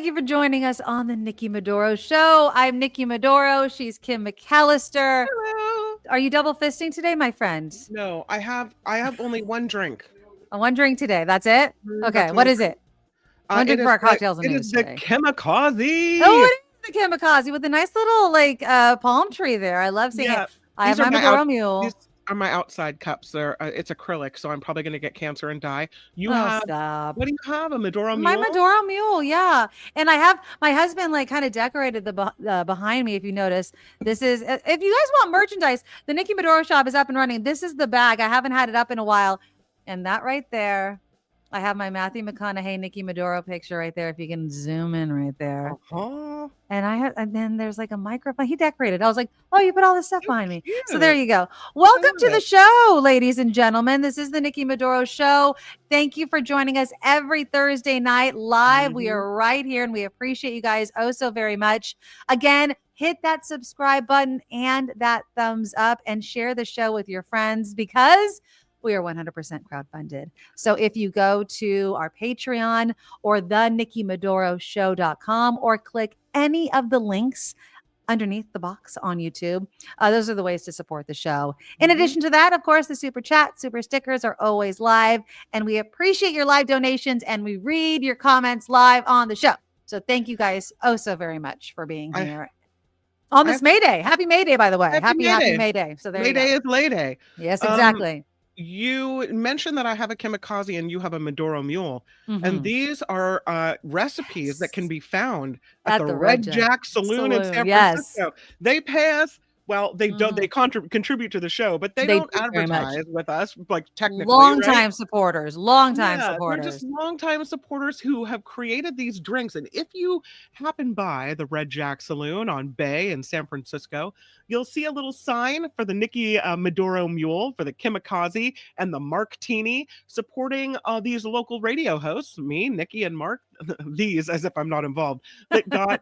you for joining us on the Nikki Maduro Show. I'm Nikki Maduro. She's Kim McAllister. Hello. Are you double fisting today, my friend? No, I have only one drink. One drink today. That's it? Okay. That's What one is drink. it? One drink for our cocktails and It is news the today. kamikaze. Oh, it is the kamikaze with the nice little palm tree there. I love seeing it. I have my Maduro mule. These are my outside cups. They're it's acrylic, so I'm probably going to get cancer and die. Stop. What do you have? A Maduro mule? My Maduro mule, yeah. And I have my husband like kind of decorated the behind me. If you notice, this is if you guys want merchandise, the Nikki Maduro shop is up and running. This is the bag. I haven't had it up in a while, and that right there, I have my Matthew McConaughey Nikki Maduro picture right there. If you can zoom in right there. And then there's like a microphone. He decorated. I was like, oh, you put all this stuff behind me. So there you go. Welcome to the show, ladies and gentlemen. This is the Nikki Maduro Show. Thank you for joining us every Thursday night live. We are right here and we appreciate you guys so very much. Again, hit that subscribe button and that thumbs up and share the show with your friends because we are 100% crowdfunded. So if you go to our Patreon or the NikkiMaduroShow.com or click any of the links underneath the box on YouTube, those are the ways to support the show. In addition to that, of course, the super chat, super stickers are always live. And we appreciate your live donations and we read your comments live on the show. So thank you guys so very much for being here. On this May Day. Happy May Day, by the way. Happy May Day. So there May Day is Lay Day. Yes, exactly. You mentioned that I have a kamikaze and you have a Maduro mule. And these are recipes that can be found at the Red Jack Saloon in San Francisco. They pay us. Well, they don't. They contribute to the show, but they don't advertise with us. Like technically, long-time supporters, supporters. We're just long-time supporters who have created these drinks. And if you happen by the Red Jack Saloon on Bay in San Francisco, you'll see a little sign for the Nikki Maduro Mule, for the Kamikaze, and the Marktini, supporting these local radio hosts, me, Nikki, and Mark. These, as if I'm not involved, that got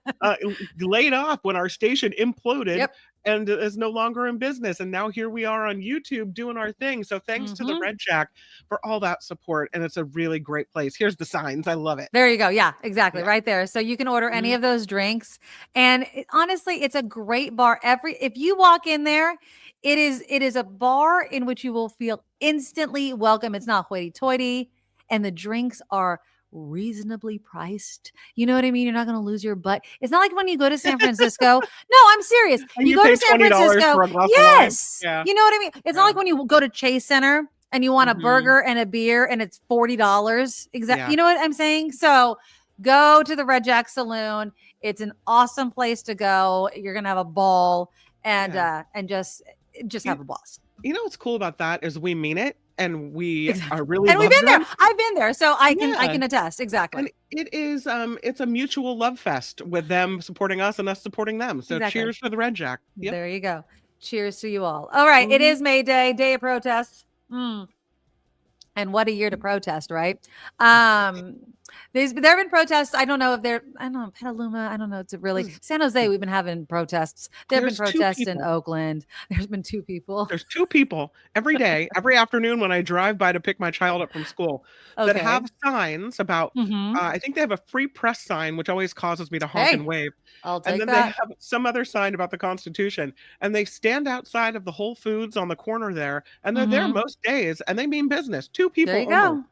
laid off when our station imploded. And is no longer in business. And now here we are on YouTube doing our thing. So thanks to the Red Jack for all that support. And it's a really great place. Here's the signs. I love it. There you go. Yeah, exactly. Right there. So you can order any of those drinks. And honestly, it's a great bar. If you walk in there, it is a bar in which you will feel instantly welcome. It's not hoity-toity. And the drinks are reasonably priced. You know what I mean? You're not going to lose your butt. It's not like when you go to San Francisco. No, I'm serious. You go to San Francisco. Yes. Yeah. You know what I mean? It's not like when you go to Chase Center and you want a burger and a beer and it's $40. Exactly. Yeah. You know what I'm saying? So go to the Red Jack Saloon. It's an awesome place to go. You're going to have a ball and just have a blast. You know what's cool about that is we mean it. And we are really, and we've been there. I've been there, so I can attest exactly. And it is, it's a mutual love fest with them supporting us and us supporting them. So cheers for the Red Jack. There you go. Cheers to you all. All right, it is May Day, day of protest. And what a year to protest, right? There have been protests. I don't know, Petaluma. I don't know. It's really San Jose. We've been having protests. There have been protests in Oakland. There's been two people. There's two people every day, every afternoon when I drive by to pick my child up from school that have signs about, I think they have a free press sign, which always causes me to honk and wave. I'll take and then that. They have some other sign about the Constitution. And they stand outside of the Whole Foods on the corner there. And they're there most days. And they mean business. Two people. There you go.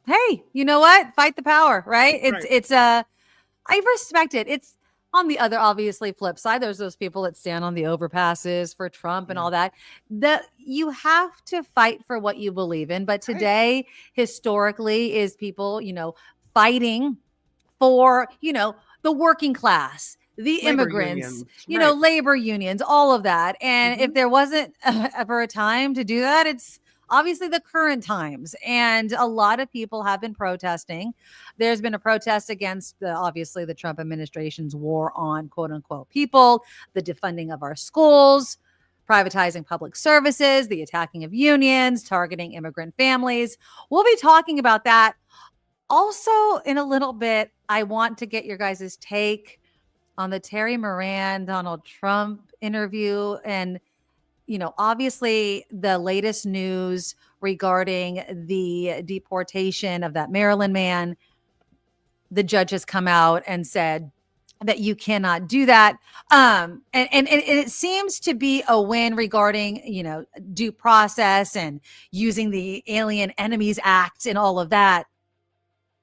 Hey, you know what? Fight the power, right? I respect it. It's on the other, obviously, flip side. There's those people that stand on the overpasses for Trump and all that. You have to fight for what you believe in. But today, historically, is people, fighting for, the working class, the immigrants, labor unions, all of that. And if there wasn't ever a time to do that, it's obviously the current times. And a lot of people have been protesting. There's been a protest against obviously the Trump administration's war on quote unquote people, the defunding of our schools, privatizing public services, the attacking of unions, targeting immigrant families. We'll be talking about that. Also, in a little bit, I want to get your guys' take on the Terry Moran, Donald Trump interview. And obviously the latest news regarding the deportation of that Maryland man. the judge has come out and said that you cannot do that. And it seems to be a win regarding, due process and using the Alien Enemies Act and all of that.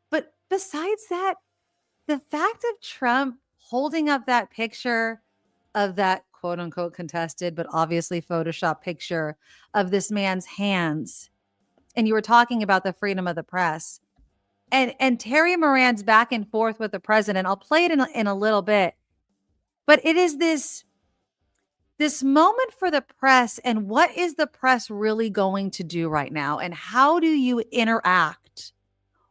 But besides that, the fact of Trump holding up that picture of that quote unquote contested, but obviously Photoshop picture of this man's hands. And you were talking about the freedom of the press and Terry Moran's back and forth with the president. I'll play it in a little bit, but it is this moment for the press. And what is the press really going to do right now? And how do you interact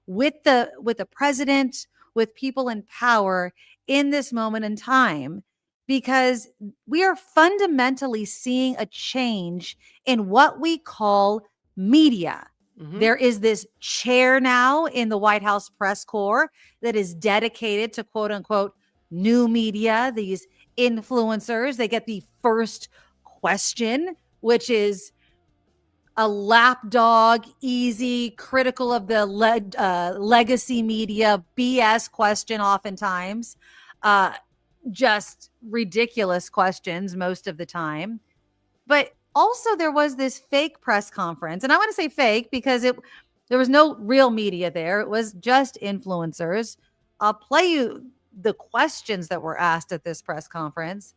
with the president, with people in power in this moment in time? Because we are fundamentally seeing a change in what we call media. There is this chair now in the White House press corps that is dedicated to quote unquote new media, these influencers. They get the first question, which is a lapdog, easy, critical of the legacy media, BS question oftentimes. Just ridiculous questions most of the time. But also there was this fake press conference, and I want to say fake because there was no real media there. It was just influencers. I'll play you the questions that were asked at this press conference.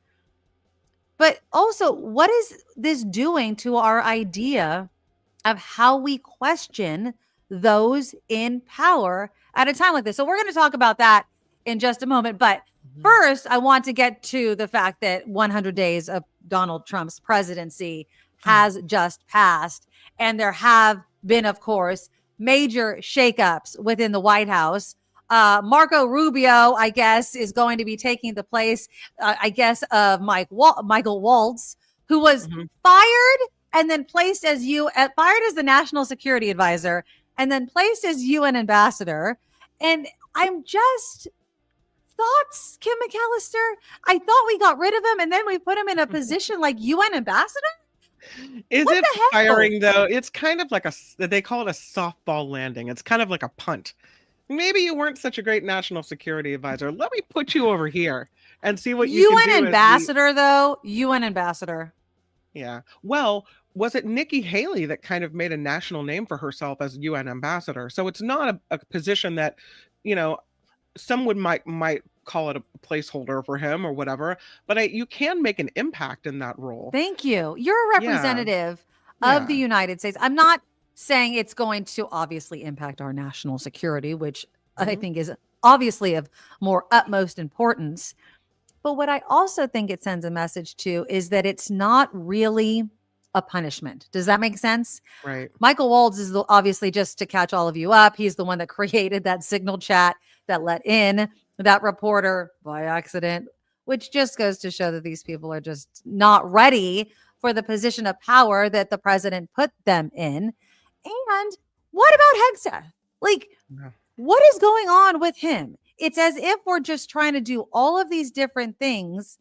But also, what is this doing to our idea of how we question those in power at a time like this? So we're going to talk about that in just a moment. But first, I want to get to the fact that 100 days of Donald Trump's presidency has just passed. And there have been, of course, major shakeups within the White House. Marco Rubio, I guess, is going to be taking the place, of Michael Waltz, who was fired and then placed as fired as the national security advisor and then placed as UN ambassador. And I'm just... Thoughts, Kim McAllister? I thought we got rid of him and then we put him in a position like UN ambassador? Is it firing though? It's kind of like they call it a softball landing. It's kind of like a punt. Maybe you weren't such a great national security advisor. Let me put you over here and see what you can do. UN ambassador though? UN ambassador. Yeah. Well, was it Nikki Haley that kind of made a national name for herself as UN ambassador? So it's not a position that, someone might call it a placeholder for him or whatever, but you can make an impact in that role. Thank you. You're a representative of the United States. I'm not saying it's going to obviously impact our national security, which I think is obviously of more utmost importance. But what I also think it sends a message to is that it's not really a punishment. Does that make sense? Right. Michael Waltz is obviously, just to catch all of you up, he's the one that created that signal chat that let in that reporter by accident, which just goes to show that these people are just not ready for the position of power that the president put them in. And what about Hegseth? What is going on with him? It's as if we're just trying to do all of these different things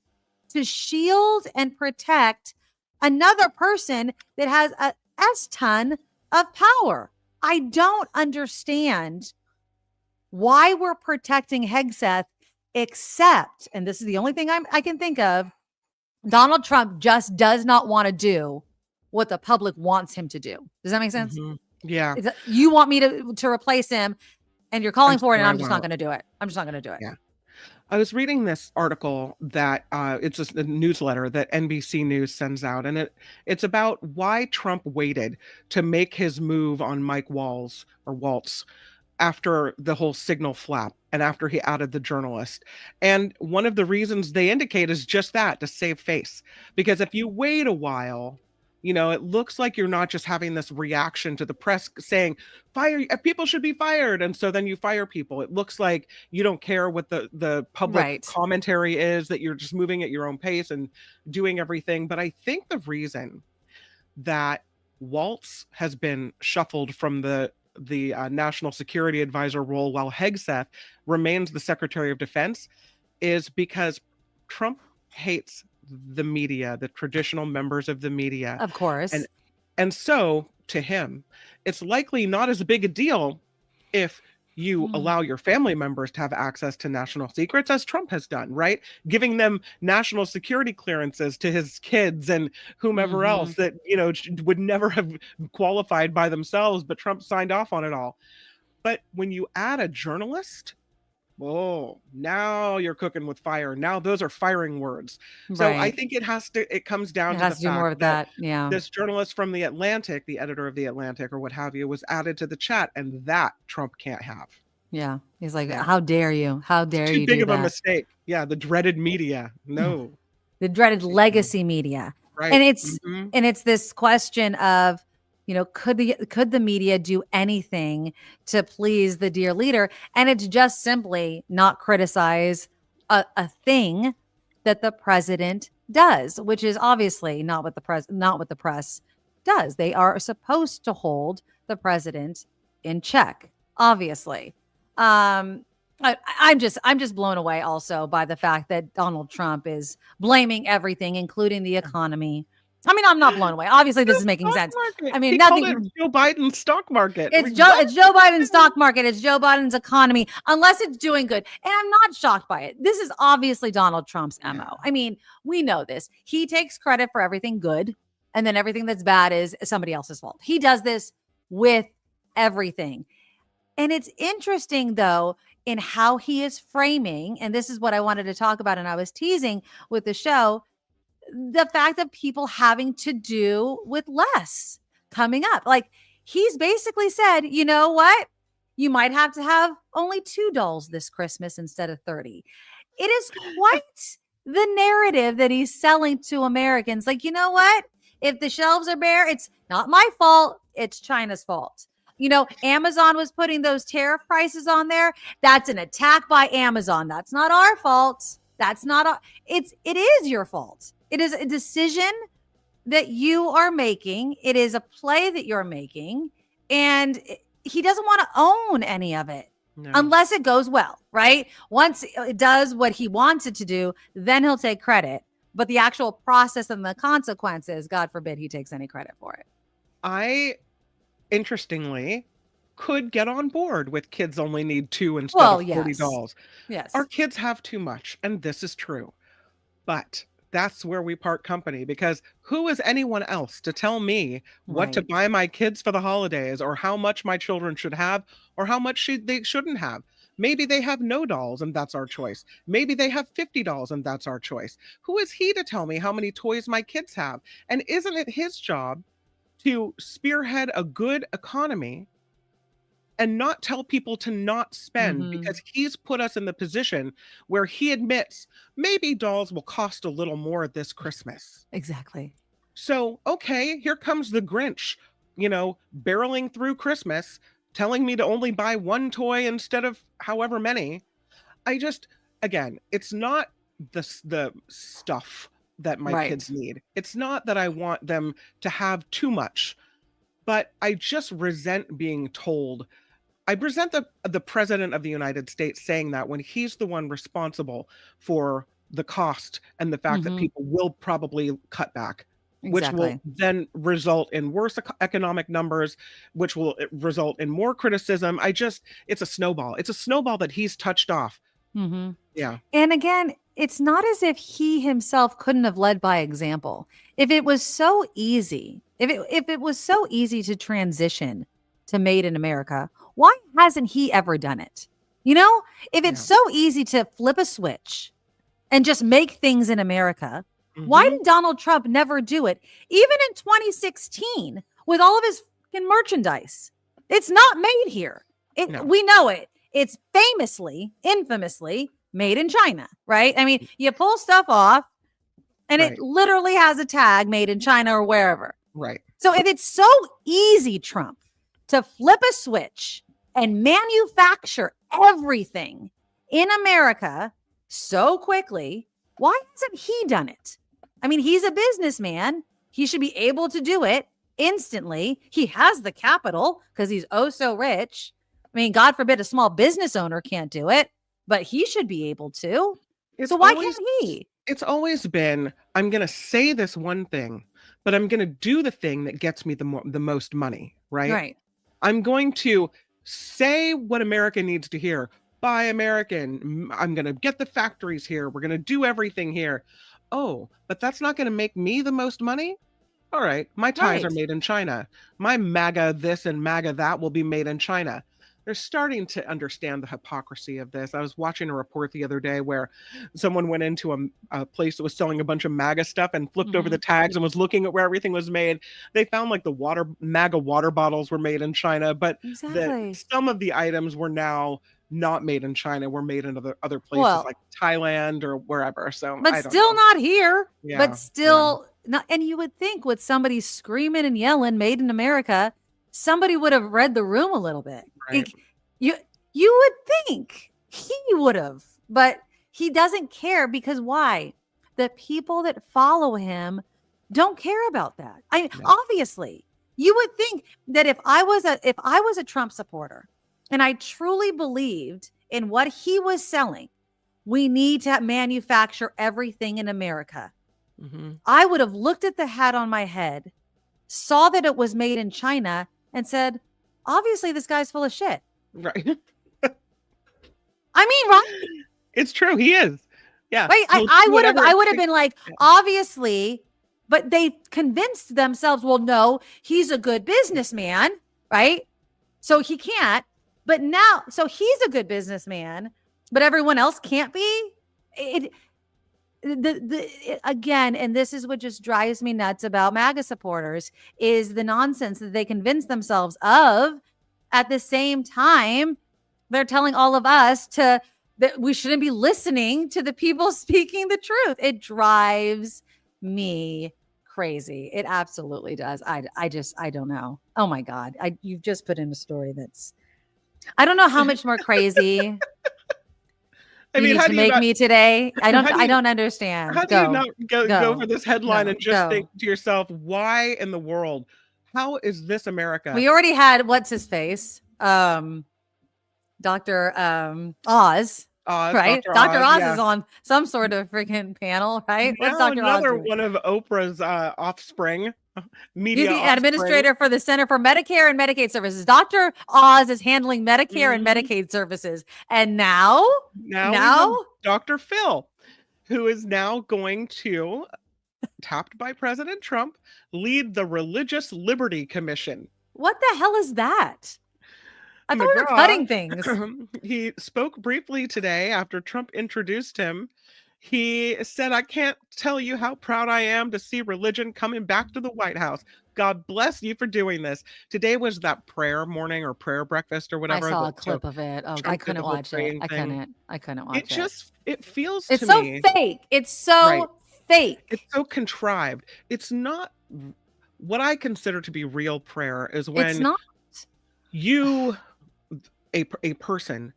to shield and protect another person that has a S-ton of power. I don't understand why we're protecting Hegseth, except, and this is the only thing I can think of, Donald Trump just does not want to do what the public wants him to do. Does that make sense? Yeah. You want me to replace him and you're calling for it and I'm just not going to do it. I'm just not going to do it. Yeah. I was reading this article that it's a newsletter that NBC News sends out, and it's about why Trump waited to make his move on Mike Waltz after the whole signal flap and after he outed the journalist. And one of the reasons they indicate is just that, to save face. Because if you wait a while, it looks like you're not just having this reaction to the press saying, people should be fired. And so then you fire people. It looks like you don't care what the public commentary is, that you're just moving at your own pace and doing everything. But I think the reason that Waltz has been shuffled from the national security advisor role while Hegseth remains the Secretary of Defense is because Trump hates the media, the traditional members of the media. Of course. And so to him, it's likely not as big a deal if You Mm. allow your family members to have access to national secrets, as Trump has done, right? Giving them national security clearances to his kids and whomever Mhm. else that, would never have qualified by themselves, but Trump signed off on it all. But when you add a journalist, oh, now you're cooking with fire. Now those are firing words. So I Right. think it comes down It to the has to do more fact with that that. Yeah. this journalist from the Atlantic, the editor of the Atlantic or what have you, was added to the chat, and that Trump can't have. Yeah. He's like, Yeah. "How dare you? How It's dare too you big do of a that?" mistake. Yeah, the dreaded media. No. The dreaded Mm-mm. legacy media. And Right. it's Hmm. and it's this question of, could the media do anything to please the dear leader? And it's just simply not criticize a thing that the president does, which is obviously not what the press does. They are supposed to hold the president in check, obviously. Um, I'm just blown away also by the fact that Donald Trump is blaming everything, including the economy. I mean, I'm not blown away. Obviously, this The is making stock sense. I market. mean, He called it nothing. Joe Biden's stock market. It's Joe. What? It's Joe Biden's stock market. It's Joe Biden's economy, unless it's doing good. And I'm not shocked by it. This is obviously Donald Trump's Yeah. mo. I mean, we know this. He takes credit for everything good, and then everything that's bad is somebody else's fault. He does this with everything. And it's interesting, though, in how he is framing, and this is what I wanted to talk about, and I was teasing with the show, the fact of people having to do with less coming up. Like, he's basically said, you know what? You might have to have only 2 dolls this Christmas instead of 30. It is quite the narrative that he's selling to Americans. Like, you know what? If the shelves are bare, it's not my fault. It's China's fault. Amazon was putting those tariff prices on there. That's an attack by Amazon. That's not our fault. That's not it is your fault. It is a decision that you are making. It is a play that you're making, and he doesn't want to own any of it No. unless it goes well, right? Once it does what he wants it to do, then he'll take credit. But the actual process and the consequences, God forbid he takes any credit for it. I, interestingly, could get on board with kids only need 2 instead Well, of 40 yes. dolls. Yes. Our kids have too much, and this is true. But that's where we part company, because who is anyone else to tell me what to Right. buy my kids for the holidays, or how much my children should have, or how much they shouldn't have? Maybe they have no dolls and that's our choice. Maybe they have 50 dolls and that's our choice. Who is he to tell me how many toys my kids have? And isn't it his job to spearhead a good economy and not tell people to not spend, Mm-hmm. because he's put us in the position where he admits maybe dolls will cost a little more this Christmas. Exactly. So, okay, here comes the Grinch, barreling through Christmas, telling me to only buy one toy instead of however many. Again, it's not the stuff that my kids Right. need. It's not that I want them to have too much, but I just resent being told. I resent the president of the United States saying that when he's the one responsible for the cost and the fact that Mm-hmm. people will probably cut back, which will Exactly. then result in worse economic numbers, which will result in more criticism. It's a snowball. It's a snowball that he's touched off. Mm-hmm. Yeah. And again, it's not as if he himself couldn't have led by example. If it was so easy to transition to made in America, why hasn't he ever done it? If it's Yeah. so easy to flip a switch and just make things in America, why Hmm. did Donald Trump never do it? Even in 2016, with all of his fucking merchandise, it's not made here. No. We know it. It's infamously made in China, right? I mean, you pull stuff off and it Right. literally has a tag made in China or wherever. Right. So if it's so easy, Trump, to flip a switch and manufacture everything in America so quickly, why hasn't he done it? I mean, he's a businessman. He should be able to do it instantly. He has the capital because he's oh so rich. I mean, God forbid a small business owner can't do it, but he should be able to. It's So why always can't he? it's always been, I'm going to say this one thing, but I'm going to do the thing that gets me the most money, right? Right. I'm going to say what America needs to hear. Buy American. I'm going to get the factories here. We're going to do everything here. Oh, but that's not going to make me the most money? All right, my ties are Right. made in China. My MAGA this and MAGA that will be made in China. They're starting to understand the hypocrisy of this. I was watching a report the other day where someone went into a place that was selling a bunch of MAGA stuff and flipped over the tags and was looking at where everything was made. They found like the MAGA water bottles were made in China, but Exactly. some of the items were now not made in China, were made in other places Well, like Thailand or wherever. So but I don't still know. not here. Yeah, But yeah, still not. And you would think with somebody screaming and yelling, "Made in America," somebody would have read the room a little bit. right. You you would think he would have, but he doesn't care because why? The people that follow him don't care about that. Yeah. Obviously, you would think that if I was a Trump supporter and I truly believed in what he was selling, we need to manufacture everything in America. Mm-hmm. I would have looked at the hat on my head, saw that it was made in China, and said, obviously, this guy's full of shit. Right. I mean, right? It's true. He is. Yeah. Right. I would have been like, obviously, but they convinced themselves, well, no, he's a good businessman, right? So he can't. But now, so he's a good businessman, but everyone else can't be. Again, and this is what just drives me nuts about MAGA supporters is the nonsense that they convince themselves of. At the same time, they're telling all of us that we shouldn't be listening to the people speaking the truth. It drives me crazy. It absolutely does. I don't know. Oh my God. You've just put in a story that's, I don't know how much more crazy I you mean, need how to do you make not, me today. I how do you, don't understand. how do you not go Go. for this headline No, and just go. think to yourself, why in the world? How is this America? We already had what's his face? Dr. Oz, Right? Dr. Dr. Oz, Oz yeah. is on some sort of freaking panel, right? What's Now Dr. Oz another doing? one of Oprah's offspring, He's media the offspring. administrator for the Center for Medicare and Medicaid Services. Dr. Oz is handling Medicare and Mhm. Medicaid services. And now We have Dr. Phil, who is now going to, tapped by President Trump, lead the Religious Liberty Commission. what the hell is that? I thought we were McGraw, cutting things. he spoke briefly today after Trump introduced him. He said, I can't tell you how proud I am to see religion coming back to the White House. God bless you for doing this. Today was that prayer morning or prayer breakfast or I whatever. saw a clip of it. Oh, I Trump did couldn't the whole watch it. praying I thing. couldn't watch it. It feels It's to so me fake. It's right. so fake. It's so contrived. It's not what I consider to be real prayer is It's when not. you, a person,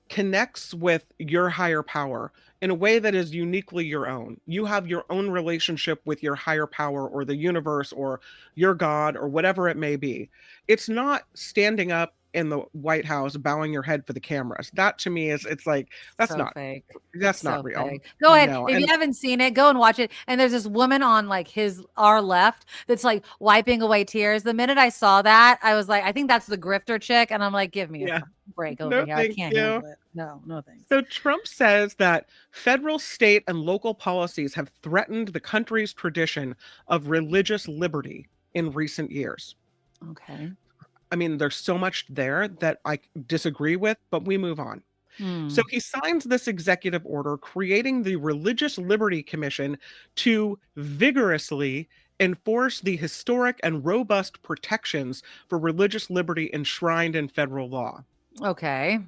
connects with your higher power in a way that is uniquely your own. You have your own relationship with your higher power or the universe or your God or whatever it may be. It's not standing up in the White House bowing your head for the cameras. That to me is, it's like, that's So not fake. that's So not real. fake. Go ahead. No. If And you haven't seen it, go and watch it. And there's this woman on like our left that's like wiping away tears. The minute I saw that, I was like, I think that's the grifter chick. And I'm like, give me yeah. a break over No, here. I thank can't you. handle it. No thanks. So Trump says that federal, state, and local policies have threatened the country's tradition of religious liberty in recent years. Okay. I mean, there's so much there that I disagree with, but we move on. So he signs this executive order creating the Religious Liberty Commission to vigorously enforce the historic and robust protections for religious liberty enshrined in federal law. Okay.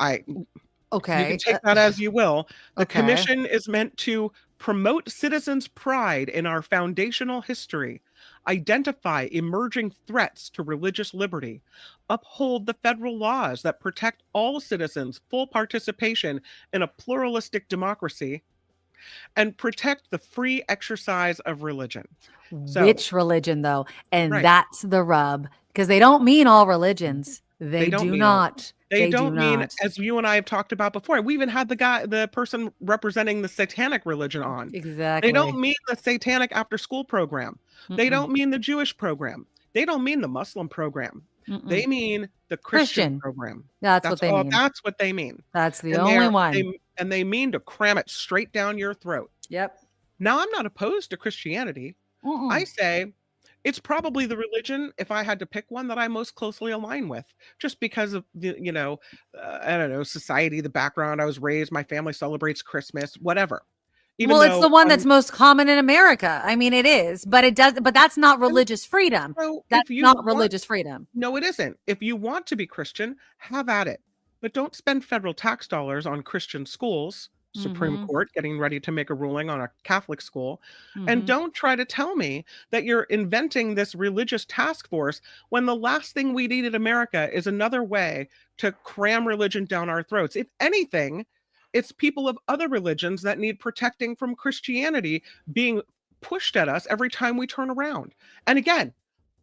You Okay. can take that as you will. The Okay. commission is meant to promote citizens' pride in our foundational history, identify emerging threats to religious liberty, uphold the federal laws that protect all citizens' full participation in a pluralistic democracy, and protect the free exercise of religion. So, Which religion, though? And right. that's the rub, because they don't mean all religions. They don't do mean all- not. They don't mean, not. as you and I have talked about before. We even had the person representing the satanic religion on. Exactly. They don't mean the satanic after school program. They don't mean the Jewish program. They don't mean the Muslim program. They mean the Christian Christian. program. That's what they mean. That's what they mean. That's the And only one. they mean to cram it straight down your throat. Yep. Now, I'm not opposed to Christianity. I say it's probably the religion, if I had to pick one, that I most closely align with, just because of the, I don't know, society, the background I was raised, my family celebrates Christmas, whatever. Even Well, it's though the one that's most common in America. I mean, it is, but that's not religious freedom. so That's if you not want, religious freedom. no, it isn't. If you want to be Christian, have at it. But don't spend federal tax dollars on Christian schools, Supreme Mhm. Court getting ready to make a ruling on a Catholic school. And Mhm. don't try to tell me that you're inventing this religious task force when the last thing we need in America is another way to cram religion down our throats. If anything, it's people of other religions that need protecting from Christianity being pushed at us every time we turn around. And again,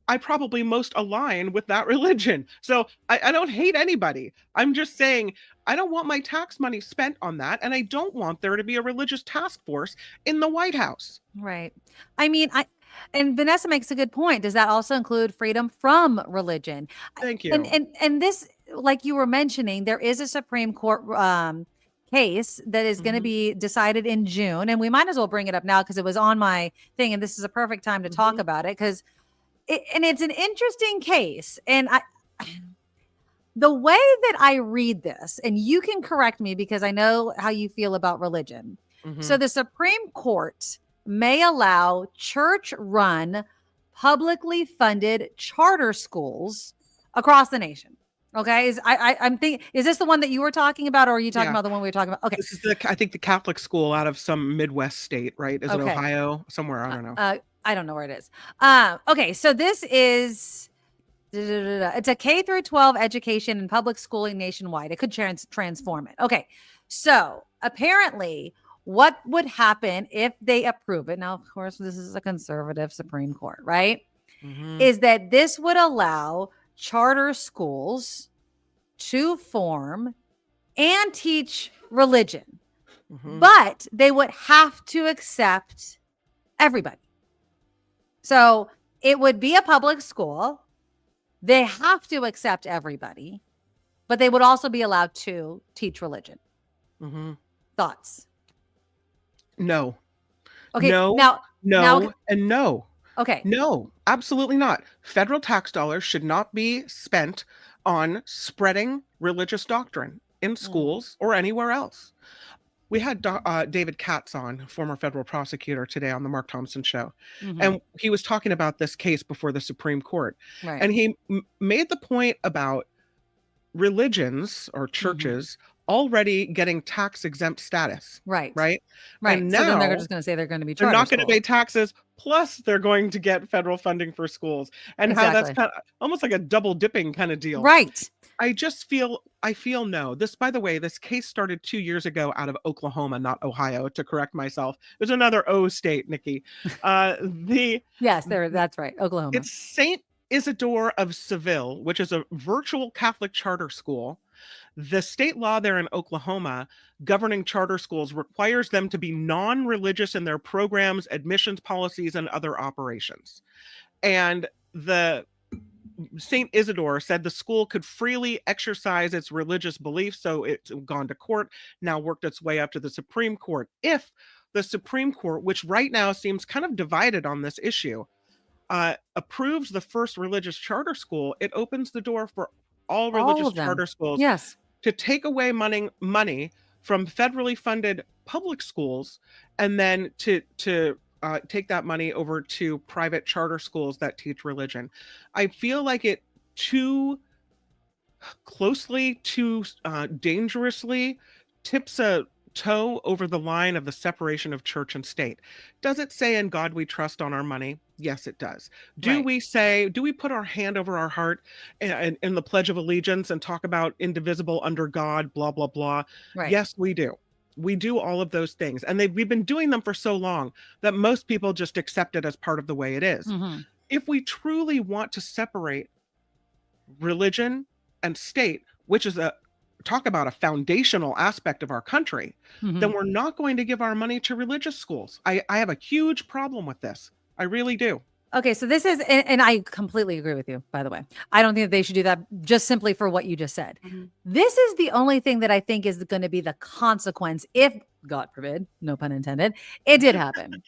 I probably most align with that religion. So I don't hate anybody. I'm just saying I don't want my tax money spent on that. And I don't want there to be a religious task force in the White House. Right. I mean, and Vanessa makes a good point. Does that also include freedom from religion? Thank And you. and this, like you were mentioning, there is a Supreme Court case that is going to Mhm. be decided in June, and we might as well bring it up now because it was on my thing, and this is a perfect time to talk Mhm. about it because it's an interesting case, and the way that I read this, and you can correct me because I know how you feel about religion. So Mhm. the Supreme Court may allow church-run, publicly funded charter schools across the nation. Okay, I'm thinking, is this the one that you were talking about, or are you talking Yeah. about the one we were talking about? Okay, This is I think the Catholic school out of some Midwest state, right? Is it okay. Ohio? Somewhere, I don't know. I don't know where it is. Okay, so this is it's a K through 12 education and public schooling nationwide. It could transform it. Okay, so apparently, what would happen if they approve it? Now, of course, this is a conservative Supreme Court, right? Mhm. Is that this would allow charter schools to form and teach religion, Mhm. but they would have to accept everybody. So it would be a public school. They have to accept everybody, but they would also be allowed to teach religion. Mhm. Thoughts? No. Okay, No, now, no, and no. okay, No, absolutely not. Federal tax dollars should not be spent on spreading religious doctrine in Mm, schools or anywhere else. We had David Katz on, former federal prosecutor, today on the Mark Thompson show. mhm, And he was talking about this case before the Supreme Court. right, And he made the point about religions or mhm, churches already getting tax exempt status, right, right? And right. So then they're now just going to say they're going to be they're charter not going to schools. pay taxes, plus they're going to get federal funding for schools, and how that's Exactly. kind of almost like a double dipping kind of deal. Right. I feel no. This, by the way, this case started 2 years ago out of Oklahoma, not Ohio, to correct myself. There's another O state, Nikki. The Yes, that's right. Oklahoma. It's Saint Isidore of Seville, which is a virtual Catholic charter school. The state law there in Oklahoma governing charter schools requires them to be non-religious in their programs, admissions policies, and other operations. And the St. Isidore said the school could freely exercise its religious beliefs, so it's gone to court, now worked its way up to the Supreme Court. If the Supreme Court, which right now seems kind of divided on this issue, approves the first religious charter school, it opens the door for all All religious of them. charter schools Yes. to take away money from federally funded public schools, and then to take that money over to private charter schools that teach religion. I feel like it too closely, too dangerously tips a toe over the line of the separation of church and state. Does it say "In God we trust" on our money? Yes, it does. Right. Do we put our hand over our heart in the Pledge of Allegiance and talk about indivisible under God, blah, blah, blah? Right. Yes, we do. We do all of those things. And we've been doing them for so long that most people just accept it as part of the way it is. Mhm. If we truly want to separate religion and state, which is talk about a foundational aspect of our country, then Mhm. we're not going to give our money to religious schools. I have a huge problem with this. I really do. Okay, so this is, and I completely agree with you, by the way. I don't think that they should do that just simply for what you just said. Mhm. This is the only thing that I think is going to be the consequence if, God forbid, no pun intended, it did happen.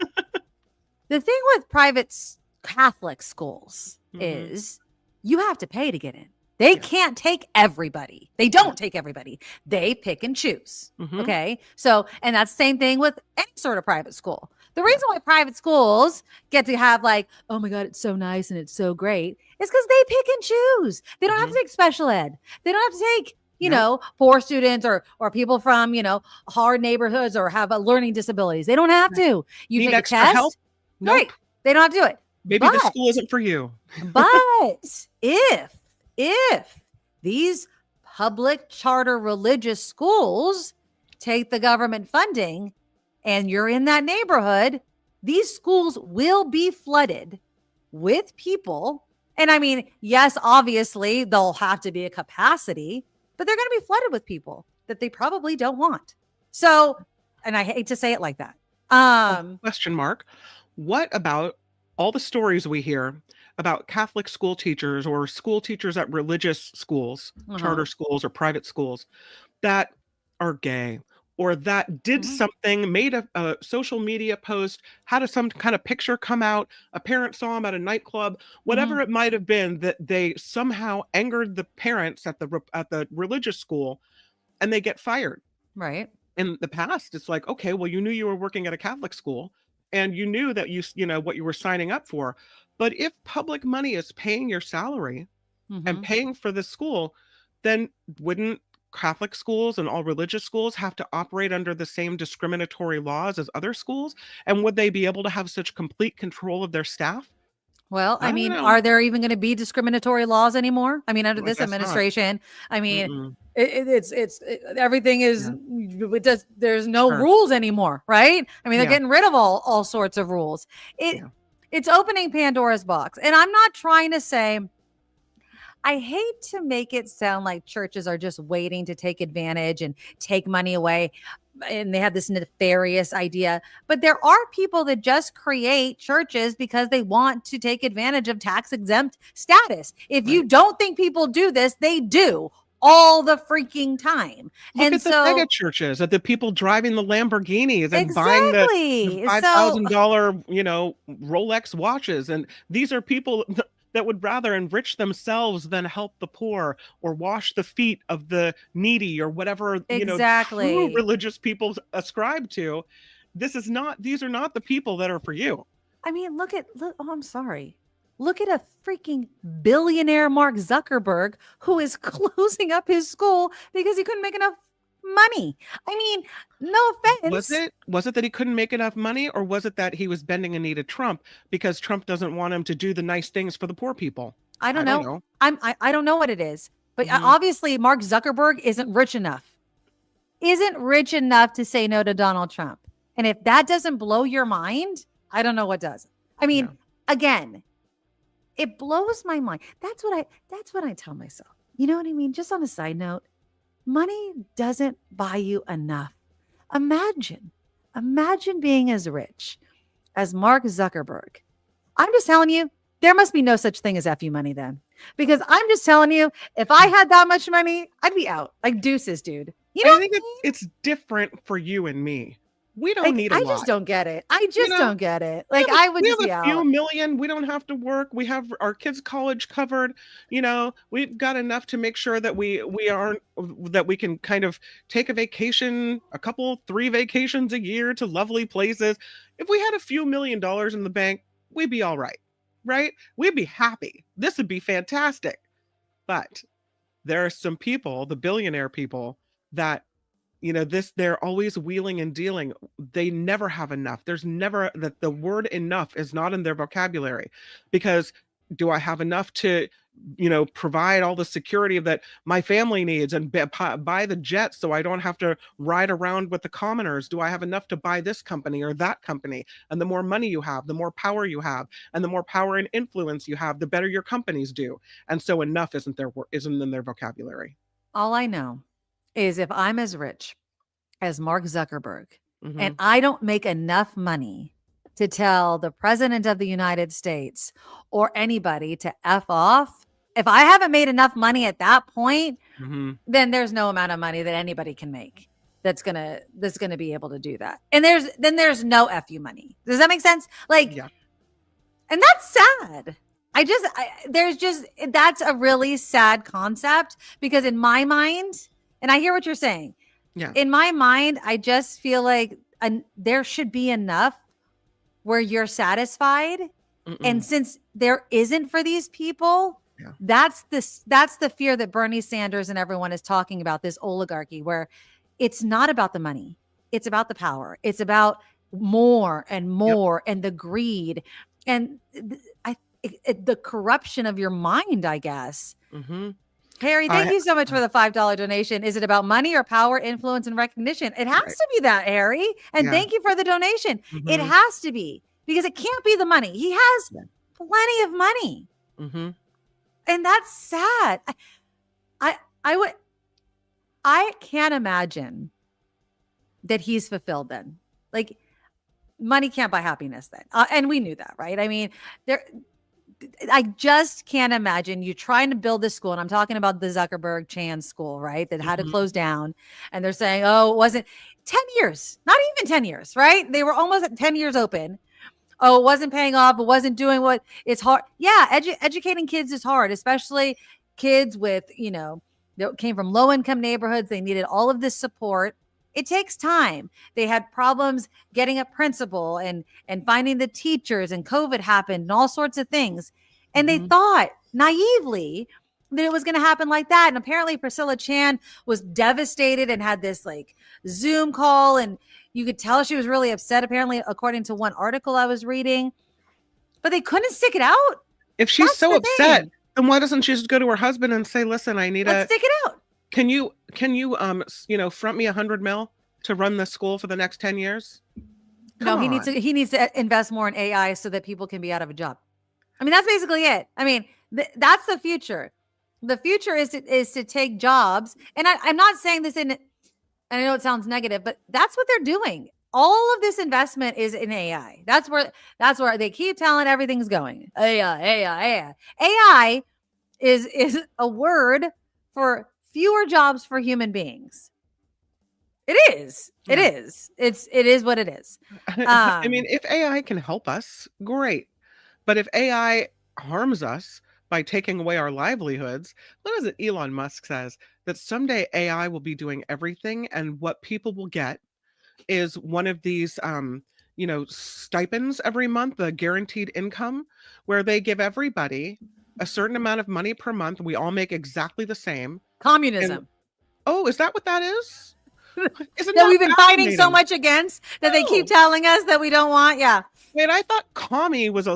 The thing with private Catholic schools Mhm. is you have to pay to get in. They Yeah. can't take everybody. They don't take everybody. They pick and choose. Mhm. Okay. So, and that's the same thing with any sort of private school. The Yeah. reason why private schools get to have like, oh my God, it's so nice and it's so great is because they pick and choose. They don't have to Mhm. take special ed. They don't have to take, Nope. poor students or people from, hard neighborhoods or have learning disabilities. They don't have Right. to. You Need take a extra help? test. Nope. Right. They don't have to do it. Maybe the But school isn't for you. but if these public charter religious schools take the government funding and you're in that neighborhood, these schools will be flooded with people. And I mean, yes, obviously there'll have to be a capacity, but they're going to be flooded with people that they probably don't want. So, and I hate to say it like that. Question mark. What about all the stories we hear about Catholic school teachers or school teachers at religious schools, Uh-huh. charter schools or private schools that are gay or that did Mhm. something, made a social media post, had some kind of picture come out, a parent saw him at a nightclub, Mhm. whatever it might have been, that they somehow angered the parents at the religious school and they get fired. Right. In the past, it's like, okay, well, you knew you were working at a Catholic school and you knew that you know what you were signing up for. But if public money is paying your salary and Mhm. paying for the school, then wouldn't Catholic schools and all religious schools have to operate under the same discriminatory laws as other schools? And would they be able to have such complete control of their staff? Well, I I don't mean, know. are there even going to be discriminatory laws anymore? I mean, under I this guess not. administration, I mean, Mm-mm. everything is Yeah, it does. There's no sure. rules anymore, right? I mean, they're Yeah, getting rid of all sorts of rules. It yeah. it's opening Pandora's box, and I'm not trying to say. I hate to make it sound like churches are just waiting to take advantage and take money away. And they have this nefarious idea. But there are people that just create churches because they want to take advantage of tax exempt status. If you Right. don't think people do this, they do all the freaking time. Look And at the mega so, churches, at the people driving the Lamborghinis and buying the exactly. So, $5,000, Rolex watches, and these are people that would rather enrich themselves than help the poor or wash the feet of the needy or whatever, true exactly. religious people ascribe to. These are not the people that are for you. I mean, look, oh, I'm sorry. Look at a freaking billionaire Mark Zuckerberg who is closing up his school because he couldn't make enough money. I mean, no Was offense. it was it that he couldn't make enough money, or was it that he was bending a knee to Trump because Trump doesn't want him to do the nice things for the poor people? I don't I don't know. know. I don't know what it is. But Mhm. obviously Mark Zuckerberg isn't rich enough. Isn't rich enough to say no to Donald Trump. And if that doesn't blow your mind, I don't know what does. I Yeah. mean, again, it blows my mind. That's what I tell myself. You know what I mean? Just on a side note, money doesn't buy you enough. Imagine, imagine being as rich as Mark Zuckerberg. I'm just telling you, there must be no such thing as FU money then. Because I'm just telling you, if I had that much money, I'd be out like deuces, dude. You know I what think I it's different for you and me. We mean? don't Like, need a I just lot. don't get it. I You just know, don't get it. Like, I would we just have be a few out. million. We don't have to work. We have our kids' college covered. We've got enough to make sure that we aren't that we can kind of take a vacation, a couple, three vacations a year to lovely places. If we had a few $1 million in the bank, we'd be all right. Right? We'd be happy. This would be fantastic. But there are some people, the billionaire people, that they're always wheeling and dealing. They never have enough. There's never that the word enough is not in their vocabulary, because do I have enough to provide all the security that my family needs and buy the jets so I don't have to ride around with the commoners? Do I have enough to buy this company or that company? And the more money you have, the more power you have, and the more power and influence you have, the better your companies do. And so enough isn't in their vocabulary. All I know is if I'm as rich as Mark Zuckerberg and Hmm. I don't make enough money to tell the president of the United States or anybody to F off, if I haven't made enough money at that point, then there's no amount of money that anybody can make that's gonna be able to do that. And there's no FU money. Does that make sense? Like, Yeah. And that's sad. That's a really sad concept, because in my mind, and I hear what you're saying. Yeah. In my mind, I just feel like there should be enough where you're satisfied. And since there isn't for these people, that's the fear that Bernie Sanders and everyone is talking about, this oligarchy, where it's not about the money. It's about the power. It's about more and more and the greed and the corruption of your mind, I guess. Harry, thank you so much for the $5 donation. Is it about money or power, influence, and recognition? It has to be that, Harry. And thank you for the donation. It has to be, because it can't be the money. He has plenty of money. And that's sad. I can't imagine that he's fulfilled then. Like, money can't buy happiness then. And we knew that, right? I mean, I just can't imagine you trying to build this school. And I'm talking about the Zuckerberg Chan school, right? That had to close down. And they're saying, oh, it wasn't 10 years, not even 10 years, right? They were almost at 10 years open. Oh, it wasn't paying off. It wasn't doing what it's hard. Yeah. Educating kids is hard, especially kids with, that came from low income neighborhoods. They needed all of this support. It takes time. They had problems getting a principal and finding the teachers, and COVID happened and all sorts of things. And they thought naively that it was going to happen like that. And apparently Priscilla Chan was devastated and had this like Zoom call, and you could tell she was really upset, apparently, according to one article I was reading. But they couldn't stick it out. If she's so upset, then why doesn't she just go to her husband and say, listen, let's stick it out. Can you front me $100 million to run the school for the next 10 years? No, he needs to invest more in AI so that people can be out of a job. I mean, that's basically it. I mean, that's the future. The future is to take jobs. And I'm not saying this I know it sounds negative, but that's what they're doing. All of this investment is in AI. That's where they keep telling everything's going. AI. AI is a word for fewer jobs for human beings. It is. It is. It is what it is. I mean, if AI can help us, great. But if AI harms us by taking away our livelihoods, what is it Elon Musk says? That someday AI will be doing everything, and what people will get is one of these stipends every month, the guaranteed income, where they give everybody a certain amount of money per month. We all make exactly the same. Communism. Is that what that is? That we've been fighting so much against, that they keep telling us that we don't want. Yeah. Wait, I thought commie was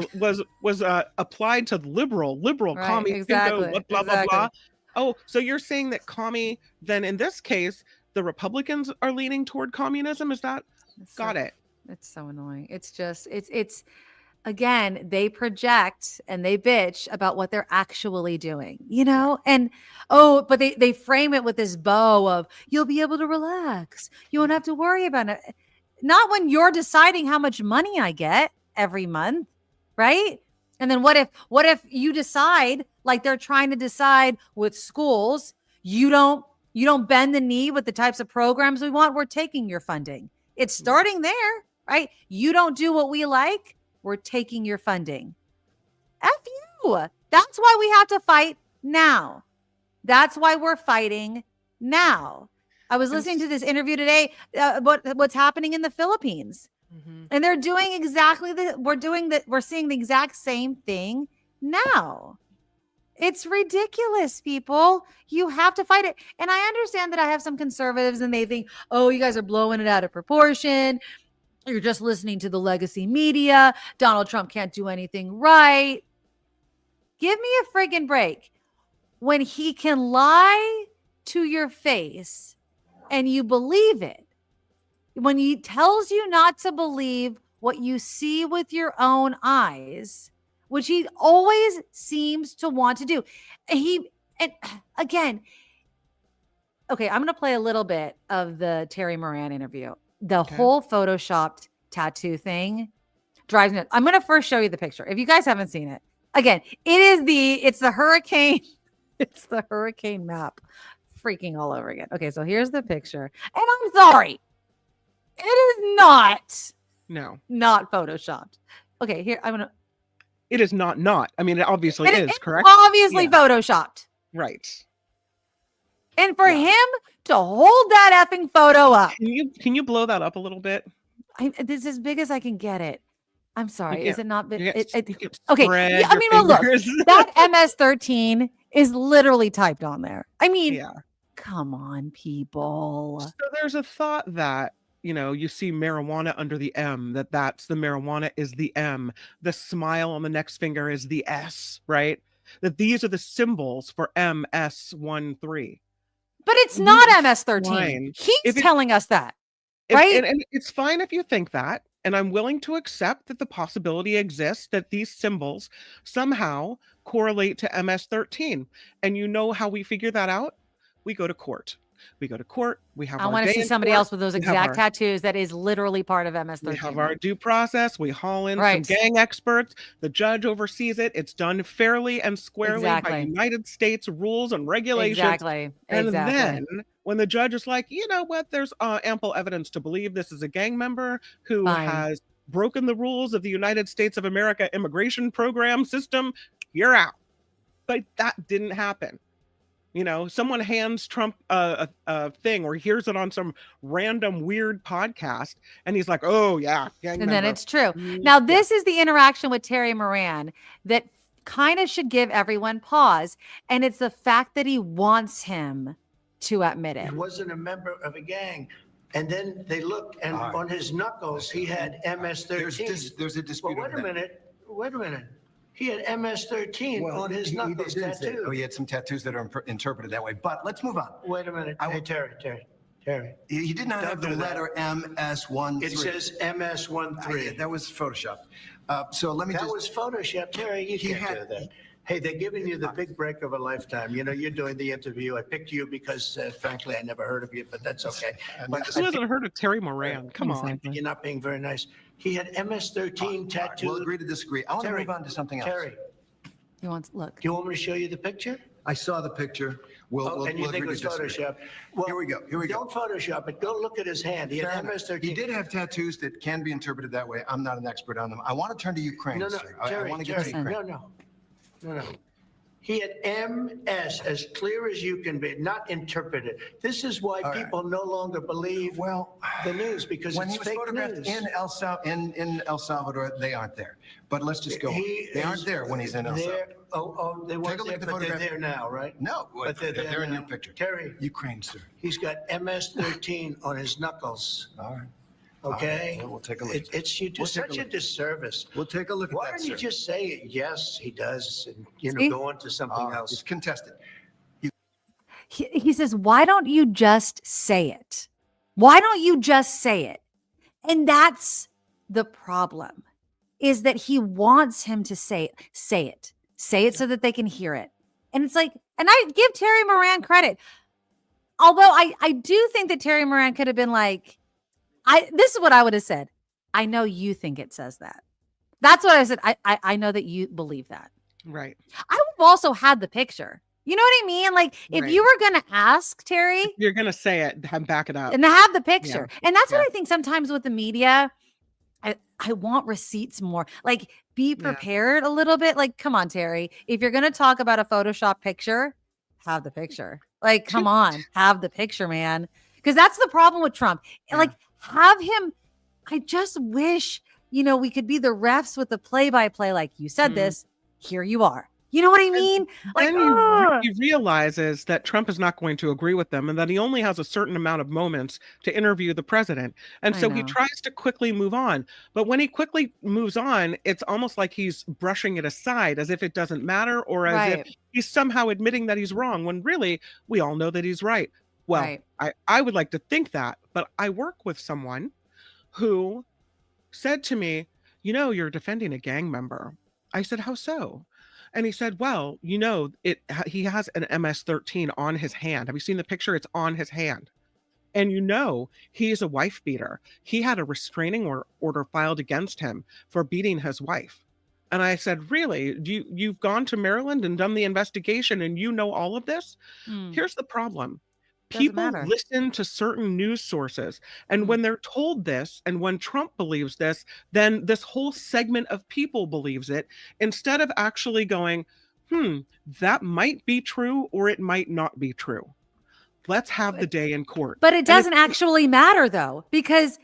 applied to liberal right, commie, exactly, blah blah blah. Oh, so you're saying that commie, then in this case, the Republicans are leaning toward communism? Is that? Got it. It's so annoying. It's just it's again, they project and they bitch about what they're actually doing, and but they frame it with this bow of, you'll be able to relax. You won't have to worry about it. Not when you're deciding how much money I get every month, right? And then what if you decide, like they're trying to decide with schools, you don't bend the knee with the types of programs we want, we're taking your funding. It's starting there, right? You don't do what we like, we're taking your funding. F you. That's why we have to fight now. That's why we're fighting now. I was listening to this interview today about what's happening in the Philippines. And they're doing exactly we're seeing the exact same thing now. It's ridiculous, people. You have to fight it. And I understand that I have some conservatives and they think, oh, you guys are blowing it out of proportion. You're just listening to the legacy media. Donald Trump can't do anything right. Give me a friggin' break. When he can lie to your face and you believe it, when he tells you not to believe what you see with your own eyes, which he always seems to want to do. And again, okay, I'm going to play a little bit of the Terry Moran interview. The whole photoshopped tattoo thing drives me nuts. I'm going to first show you the picture. If you guys haven't seen it, again, it's the hurricane. It's the hurricane map freaking all over again. Okay, so here's the picture. And I'm sorry. It is not photoshopped. Okay, here I'm going to. It is not. I mean, it obviously is, correct? Obviously photoshopped. Right. And for him to hold that effing photo up. Can you blow that up a little bit? This is as big as I can get it. I'm sorry. Is it not big? Okay. Yeah, I mean, well, look, that MS-13 is literally typed on there. I mean, come on, people. So there's a thought that, you see marijuana under the M, that's the marijuana is the M. The smile on the next finger is the S, right? That these are the symbols for MS-13. But it's not MS-13. He's telling us that, right? And it's fine if you think that. And I'm willing to accept that the possibility exists that these symbols somehow correlate to MS-13. And you know how we figure that out? We go to court. We have I want to see somebody else with those exact tattoos that is literally part of MS-13. We have our due process. We haul in some gang experts. The judge oversees it. It's done fairly and squarely by United States rules and regulations. Exactly. And then when the judge is like, you know what, there's ample evidence to believe this is a gang member who has broken the rules of the United States of America immigration program system, you're out. But that didn't happen. Someone hands Trump a thing or hears it on some random weird podcast and he's like, oh yeah, gang member. Then it's true. Now this is the interaction with Terry Moran that kind of should give everyone pause. And it's the fact that he wants him to admit it. He wasn't a member of a gang. And then they looked and on his knuckles, he had MS-13. There's a dispute. Well, wait a minute. He had MS-13 on his knuckles tattoo. He had some tattoos that are interpreted that way. But let's move on. Wait a minute. Hey, Terry. He did not have the letter MS-13. It says MS-13. That was Photoshopped. So let me That was Photoshopped. Terry, you can't do that. Hey, they're giving you the big break of a lifetime. You're doing the interview. I picked you because, frankly, I never heard of you, but that's okay. Who hasn't heard of Terry Moran? Come on. You're not being very nice. He had MS-13 tattooed. We'll agree to disagree. I want to move on to something else. Terry, you want to look? do you want me to show you the picture? I saw the picture. And you think it was Photoshop? Well, here we go. Don't Photoshop it. Go look at his hand. He had MS-13. He did have tattoos that can be interpreted that way. I'm not an expert on them. I want to turn to Ukraine, No, sir. Terry, I want to get to Ukraine. No. He had MS as clear as you can be, not interpreted. This is why people no longer believe the news because when it's he was fake photographed news. in El Salvador, they aren't there. But let's just go on. They aren't there when he's in El Salvador. They weren't there, but they're there now, right? No, but they're in your picture. Terry, Ukraine, sir. he's got MS-13 on his knuckles. All right. Okay, We'll take a look. You do such a disservice. We'll take a look at that. Why don't you just say yes, he does, and go on to something else? It's contested. He says, "Why don't you just say it? Why don't you just say it?" And that's the problem, is that he wants him to say it so that they can hear it. And it's like, and I give Terry Moran credit, although I do think that Terry Moran could have been like, this is what I would have said. I know you think it says that. That's what I said. I know that you believe that. Right. I would have also had the picture. You know what I mean? Like if you were going to ask Terry, you're going to say it, back it up. And have the picture. Yeah. And that's what I think sometimes with the media, I want receipts more. Like be prepared a little bit. Like, come on, Terry. If you're going to talk about a Photoshop picture, have the picture. Like, come on, have the picture, man. Because that's the problem with Trump. Like, have him. I just wish, we could be the refs with the play-by-play. Like you said this, here you are. You know what I mean? Like, he realizes that Trump is not going to agree with them and that he only has a certain amount of moments to interview the president. And so he tries to quickly move on. But when he quickly moves on, it's almost like he's brushing it aside as if it doesn't matter or as if he's somehow admitting that he's wrong when really we all know that he's right. Well, I would like to think that, but I work with someone who said to me, you're defending a gang member. I said, how so? And he said, well, he has an MS-13 on his hand. Have you seen the picture? It's on his hand. And you know, he's a wife beater. He had a restraining order filed against him for beating his wife. And I said, really? You've gone to Maryland and done the investigation and you know all of this? Mm, Here's the problem. doesn't People matter. listen to certain news sources. And Mm. when they're told this, and when Trump believes this, then this whole segment of people believes it, instead of actually going, that might be true or it might not be true. Let's have the day in court. But it doesn't actually matter though, because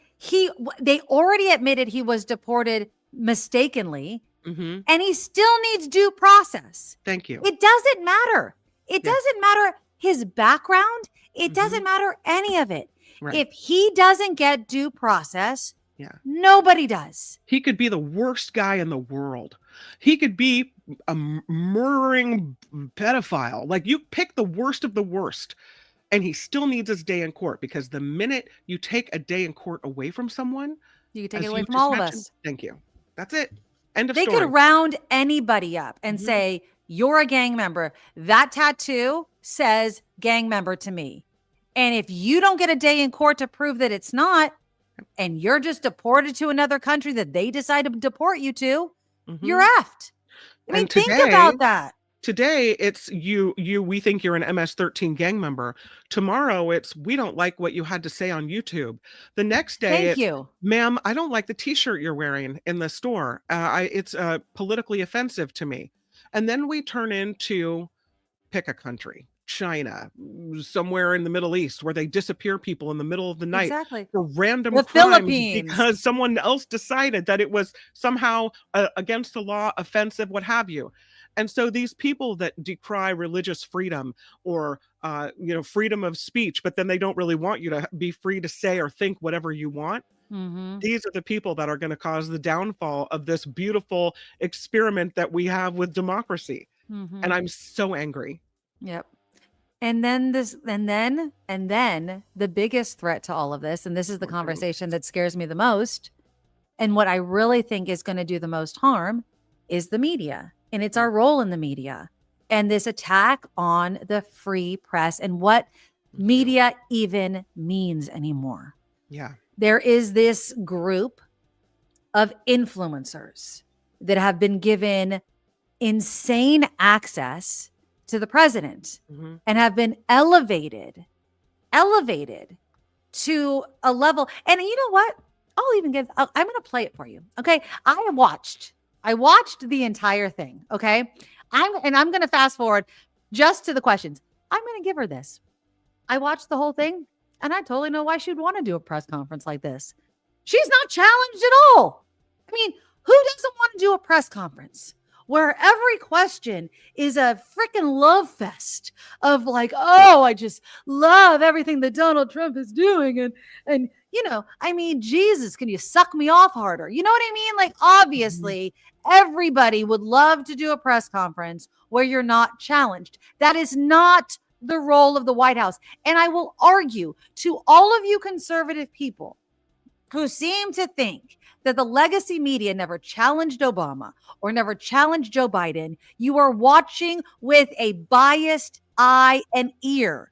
they already admitted he was deported mistakenly, and he still needs due process. Thank you. It doesn't matter. It Yeah. doesn't matter his background. It doesn't matter any of it. Right. If he doesn't get due process, Yeah. nobody does. He could be the worst guy in the world. He could be a murdering pedophile. Like, you pick the worst of the worst, and he still needs his day in court, because the minute you take a day in court away from someone, You can take it as away you from just all of mentioned, us. Thank you. That's it. End of They story. could round anybody up and say, you're a gang member. That tattoo says gang member to me. And if you don't get a day in court to prove that it's not, and you're just deported to another country that they decide to deport you to, you're effed. I mean, And think today- about that. Today, it's we think you're an MS-13 gang member. Tomorrow, it's we don't like what you had to say on YouTube. The next day, Thank it's, you. ma'am, I don't like the t-shirt you're wearing in the store. It's politically offensive to me. And then we turn into, pick a country, China, somewhere in the Middle East, where they disappear people in the middle of the night Exactly. for random The crimes Philippines. because someone else decided that it was somehow against the law, offensive, what have you. And so these people that decry religious freedom or freedom of speech, but then they don't really want you to be free to say or think whatever you want. These are the people that are going to cause the downfall of this beautiful experiment that we have with democracy. And I'm so angry. Yep. And then the biggest threat to all of this, and this is the conversation that scares me the most, and what I really think is going to do the most harm, is the media. And it's our role in the media and this attack on the free press and what media even means anymore. Yeah. There is this group of influencers that have been given insane access to the president and have been elevated to a level. And you know what? I'm going to play it for you. Okay. I watched the entire thing. Okay. I'm going to fast forward just to the questions. I'm going to give her this. I watched the whole thing and I totally know why she'd want to do a press conference like this. She's not challenged at all. I mean, who doesn't want to do a press conference where every question is a freaking love fest of like, oh, I just love everything that Donald Trump is doing. And I mean, Jesus, can you suck me off harder? You know what I mean? Like, obviously, everybody would love to do a press conference where you're not challenged. That is not the role of the White House. And I will argue to all of you conservative people who seem to think that the legacy media never challenged Obama or never challenged Joe Biden, you are watching with a biased eye and ear.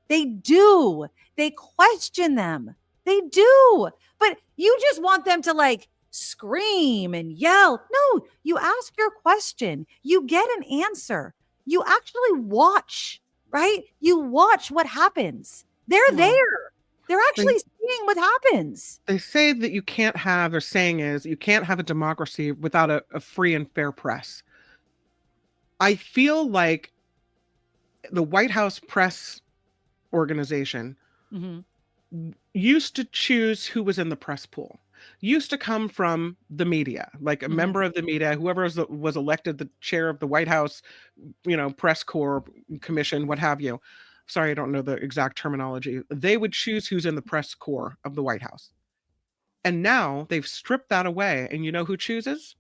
They do. They question them. They do. But you just want them to like scream and yell. No, you ask your question. You get an answer. You actually watch, right? You watch what happens. They're there. They're actually seeing what happens. They say that you can't have, or saying is, you can't have a democracy without a free and fair press. I feel like the White House press organization used to choose who was in the press pool, used to come from the media, like a member of the media, whoever was elected the chair of the White House, press corps commission, what have you. Sorry, I don't know the exact terminology. They would choose who's in the press corps of the White House. And now they've stripped that away. And you know who chooses?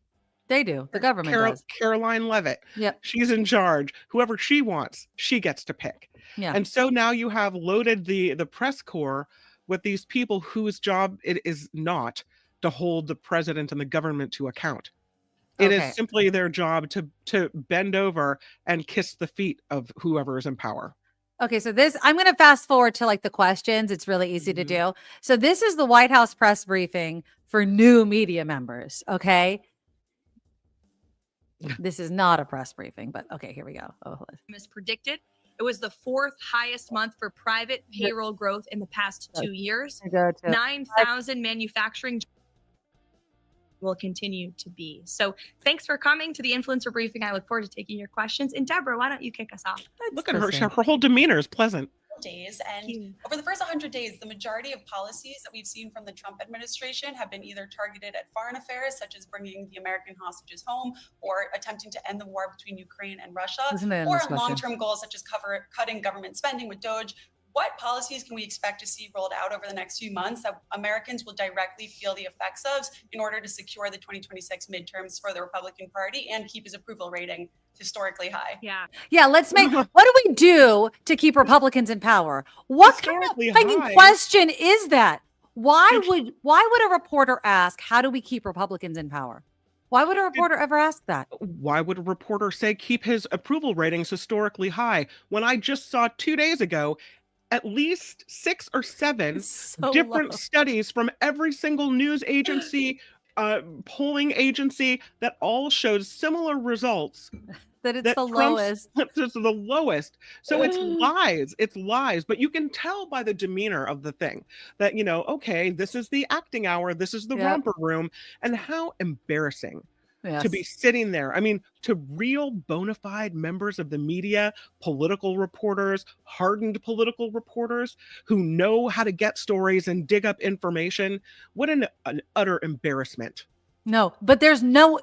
They do. The government does. Caroline Leavitt. Yep. She's in charge. Whoever she wants, she gets to pick. Yeah. And so now you have loaded the press corps with these people whose job it is not to hold the president and the government to account. It is simply their job to bend over and kiss the feet of whoever is in power. Okay, so this, I'm going to fast forward to like the questions. It's really easy to do. So this is the White House press briefing for new media members. Okay. This is not a press briefing, but okay, here we go. Oh, As predicted, it was the fourth highest month for private payroll growth in the past 2 years. 9,000 manufacturing will continue to be. So thanks for coming to the influencer briefing. I look forward to taking your questions. And Deborah, why don't you kick us off? Look at her. Her whole demeanor is pleasant. Days. And over the first 100 days, the majority of policies that we've seen from the Trump administration have been either targeted at foreign affairs, such as bringing the American hostages home or attempting to end the war between Ukraine and Russia, or long-term goals such as cutting government spending with DOGE. What policies can we expect to see rolled out over the next few months that Americans will directly feel the effects of in order to secure the 2026 midterms for the Republican Party and keep his approval rating historically high? Yeah. Let's make, what do we do to keep Republicans in power? What kind of fucking question is that? Why would a reporter ask, how do we keep Republicans in power? Why would a reporter ever ask that? Why would a reporter say keep his approval ratings historically high when I just saw 2 days ago at least 6 or 7 different studies from every single news agency, polling agency that all shows similar results. That it's the lowest. It's the lowest. So it's lies. It's lies. But you can tell by the demeanor of the thing that, you know, okay, this is the acting hour. This is the romper room. And how embarrassing. Yes. To be sitting there. I mean, to real bona fide members of the media, political reporters, hardened political reporters who know how to get stories and dig up information. What an utter embarrassment. No, but there's no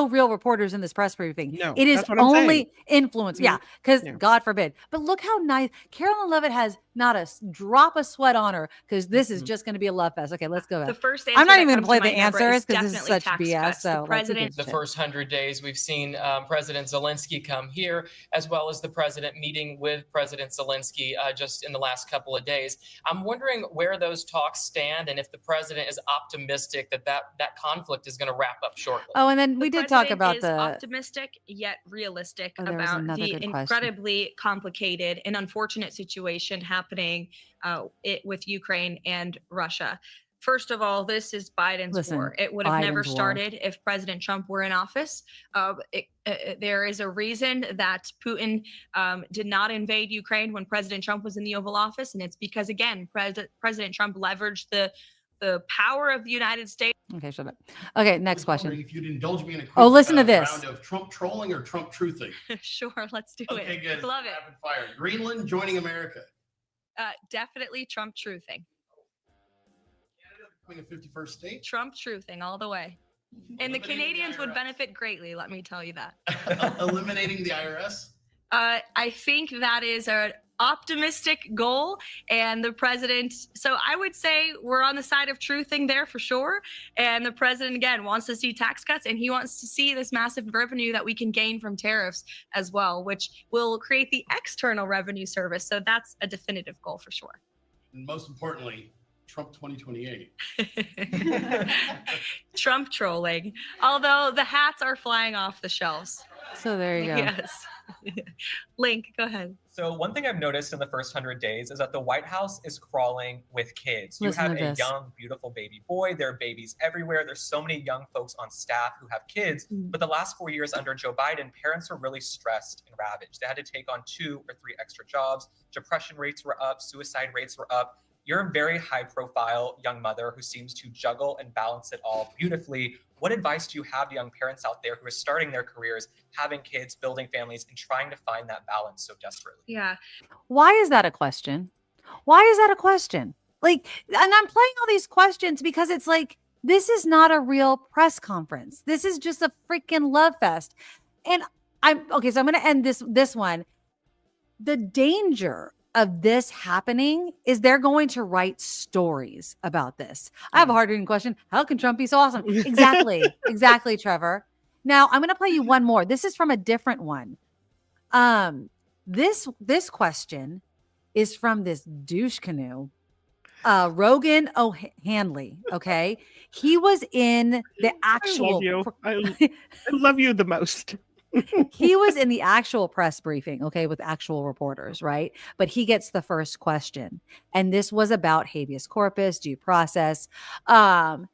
real reporters in this press briefing. No, it is only influence. Yeah, because God forbid. But look how nice Carolyn Levitt has not a drop of sweat on her because this is just going to be a love fest. Okay, let's go. The first I'm not even going to play the answers because this is such BS. So the first 100 days, we've seen President Zelensky come here, as well as the president meeting with President Zelensky just in the last couple of days. I'm wondering where those talks stand and if the president is optimistic that conflict is going to wrap up shortly. Oh, and then we did talk about the optimistic yet realistic about the incredibly complicated and unfortunate situation happening with Ukraine and Russia. First of all, this is Biden's war. It would have never started if President Trump were in office. There is a reason that Putin did not invade Ukraine when President Trump was in the Oval Office, and it's because, again, President Trump leveraged the power of the United States. Okay, shut up. Okay, next question. If you'd indulge me in a quick listen to this round of Trump trolling or Trump truthing. Sure, let's do it. Okay, good. Love it. Rapid fire. Greenland joining America. Definitely Trump truthing. Canada becoming a 51st state. Trump truthing all the way. And the Canadians would benefit greatly, let me tell you that. Eliminating the IRS. I think that is an optimistic goal, and the president, so I would say we're on the side of truthing there for sure. And the president, again, wants to see tax cuts, and he wants to see this massive revenue that we can gain from tariffs as well, which will create the external revenue service. So that's a definitive goal for sure. And most importantly, Trump 2028. Trump trolling, although the hats are flying off the shelves. So there you go. Yes. Link, go ahead. So one thing I've noticed in the first 100 days is that the White House is crawling with kids. You have a young, beautiful baby boy. There are babies everywhere. There's so many young folks on staff who have kids. But the last 4 years under Joe Biden, parents were really stressed and ravaged. They had to take on 2 or 3 extra jobs. Depression rates were up. Suicide rates were up. You're a very high-profile young mother who seems to juggle and balance it all beautifully. What advice do you have to young parents out there who are starting their careers, having kids, building families, and trying to find that balance so desperately? Yeah. Why is that a question? Why is that a question? Like, and I'm playing all these questions because it's like, this is not a real press conference. This is just a freaking love fest. And I'm okay. So I'm going to end this one. The danger of this happening is they're going to write stories about this. I have a hard-hitting question. How can Trump be so awesome? Exactly, Trevor. Now I'm going to play you one more. This is from a different one. This question is from this douche canoe, Rogan O'Hanley. Okay, he was in the actual. I love you the most. He was in the actual press briefing, okay, with actual reporters, right? But he gets the first question. And this was about habeas corpus, due process. And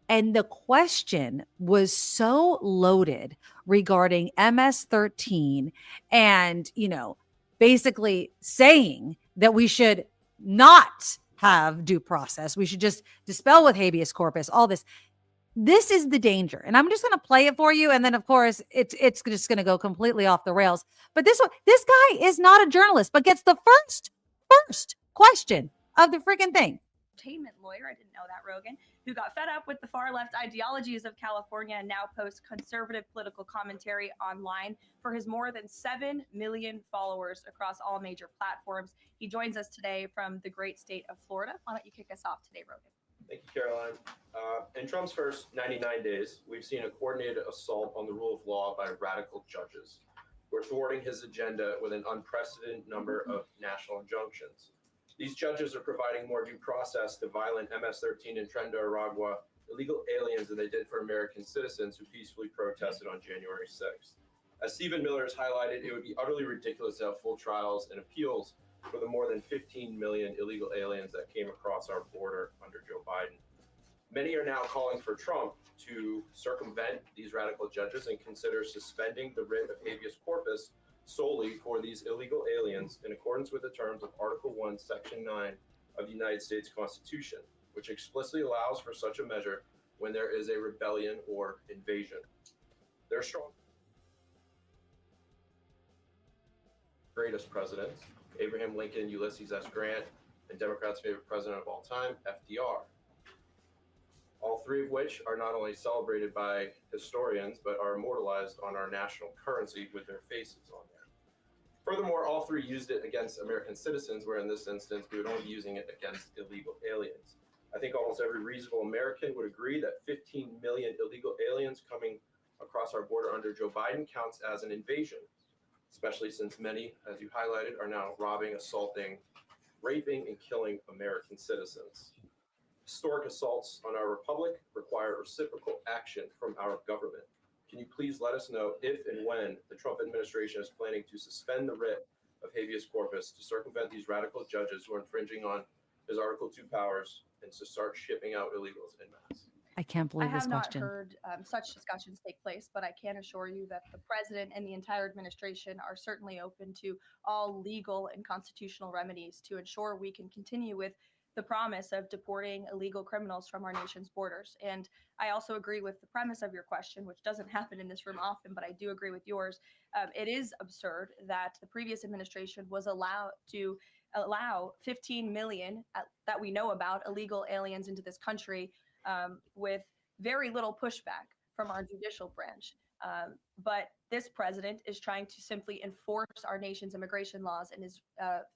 the question was so loaded regarding MS-13 and, basically saying that we should not have due process. We should just dispel with habeas corpus, all this. This is the danger. And I'm just going to play it for you. And then, of course, it's just going to go completely off the rails. But this guy is not a journalist, but gets the first question of the freaking thing. Entertainment lawyer, I didn't know that, Rogan, who got fed up with the far left ideologies of California and now posts conservative political commentary online for his more than 7 million followers across all major platforms. He joins us today from the great state of Florida. Why don't you kick us off today, Rogan? Thank you, Caroline. In Trump's first 99 days, we've seen a coordinated assault on the rule of law by radical judges who are thwarting his agenda with an unprecedented number of national injunctions. These judges are providing more due process to violent MS-13 and Tren de Aragua illegal aliens than they did for American citizens who peacefully protested on January 6th. As Stephen Miller has highlighted, it would be utterly ridiculous to have full trials and appeals for the more than 15 million illegal aliens that came across our border under Joe Biden. Many are now calling for Trump to circumvent these radical judges and consider suspending the writ of habeas corpus solely for these illegal aliens in accordance with the terms of Article 1, Section 9 of the United States Constitution, which explicitly allows for such a measure when there is a rebellion or invasion. There are strong greatest presidents, Abraham Lincoln, Ulysses S. Grant, and Democrats' favorite president of all time, FDR. All three of which are not only celebrated by historians, but are immortalized on our national currency with their faces on there. Furthermore, all three used it against American citizens, where in this instance, we would only be using it against illegal aliens. I think almost every reasonable American would agree that 15 million illegal aliens coming across our border under Joe Biden counts as an invasion, especially since many, as you highlighted, are now robbing, assaulting, raping, and killing American citizens. Historic assaults on our republic require reciprocal action from our government. Can you please let us know if and when the Trump administration is planning to suspend the writ of habeas corpus to circumvent these radical judges who are infringing on his Article 2 powers and to start shipping out illegals en masse? I can't believe this question. I have not heard such discussions take place, but I can assure you that the president and the entire administration are certainly open to all legal and constitutional remedies to ensure we can continue with the promise of deporting illegal criminals from our nation's borders. And I also agree with the premise of your question, which doesn't happen in this room often, but I do agree with yours. It is absurd that the previous administration was allowed to allow 15 million that we know about illegal aliens into this country with very little pushback from our judicial branch. But this president is trying to simply enforce our nation's immigration laws and is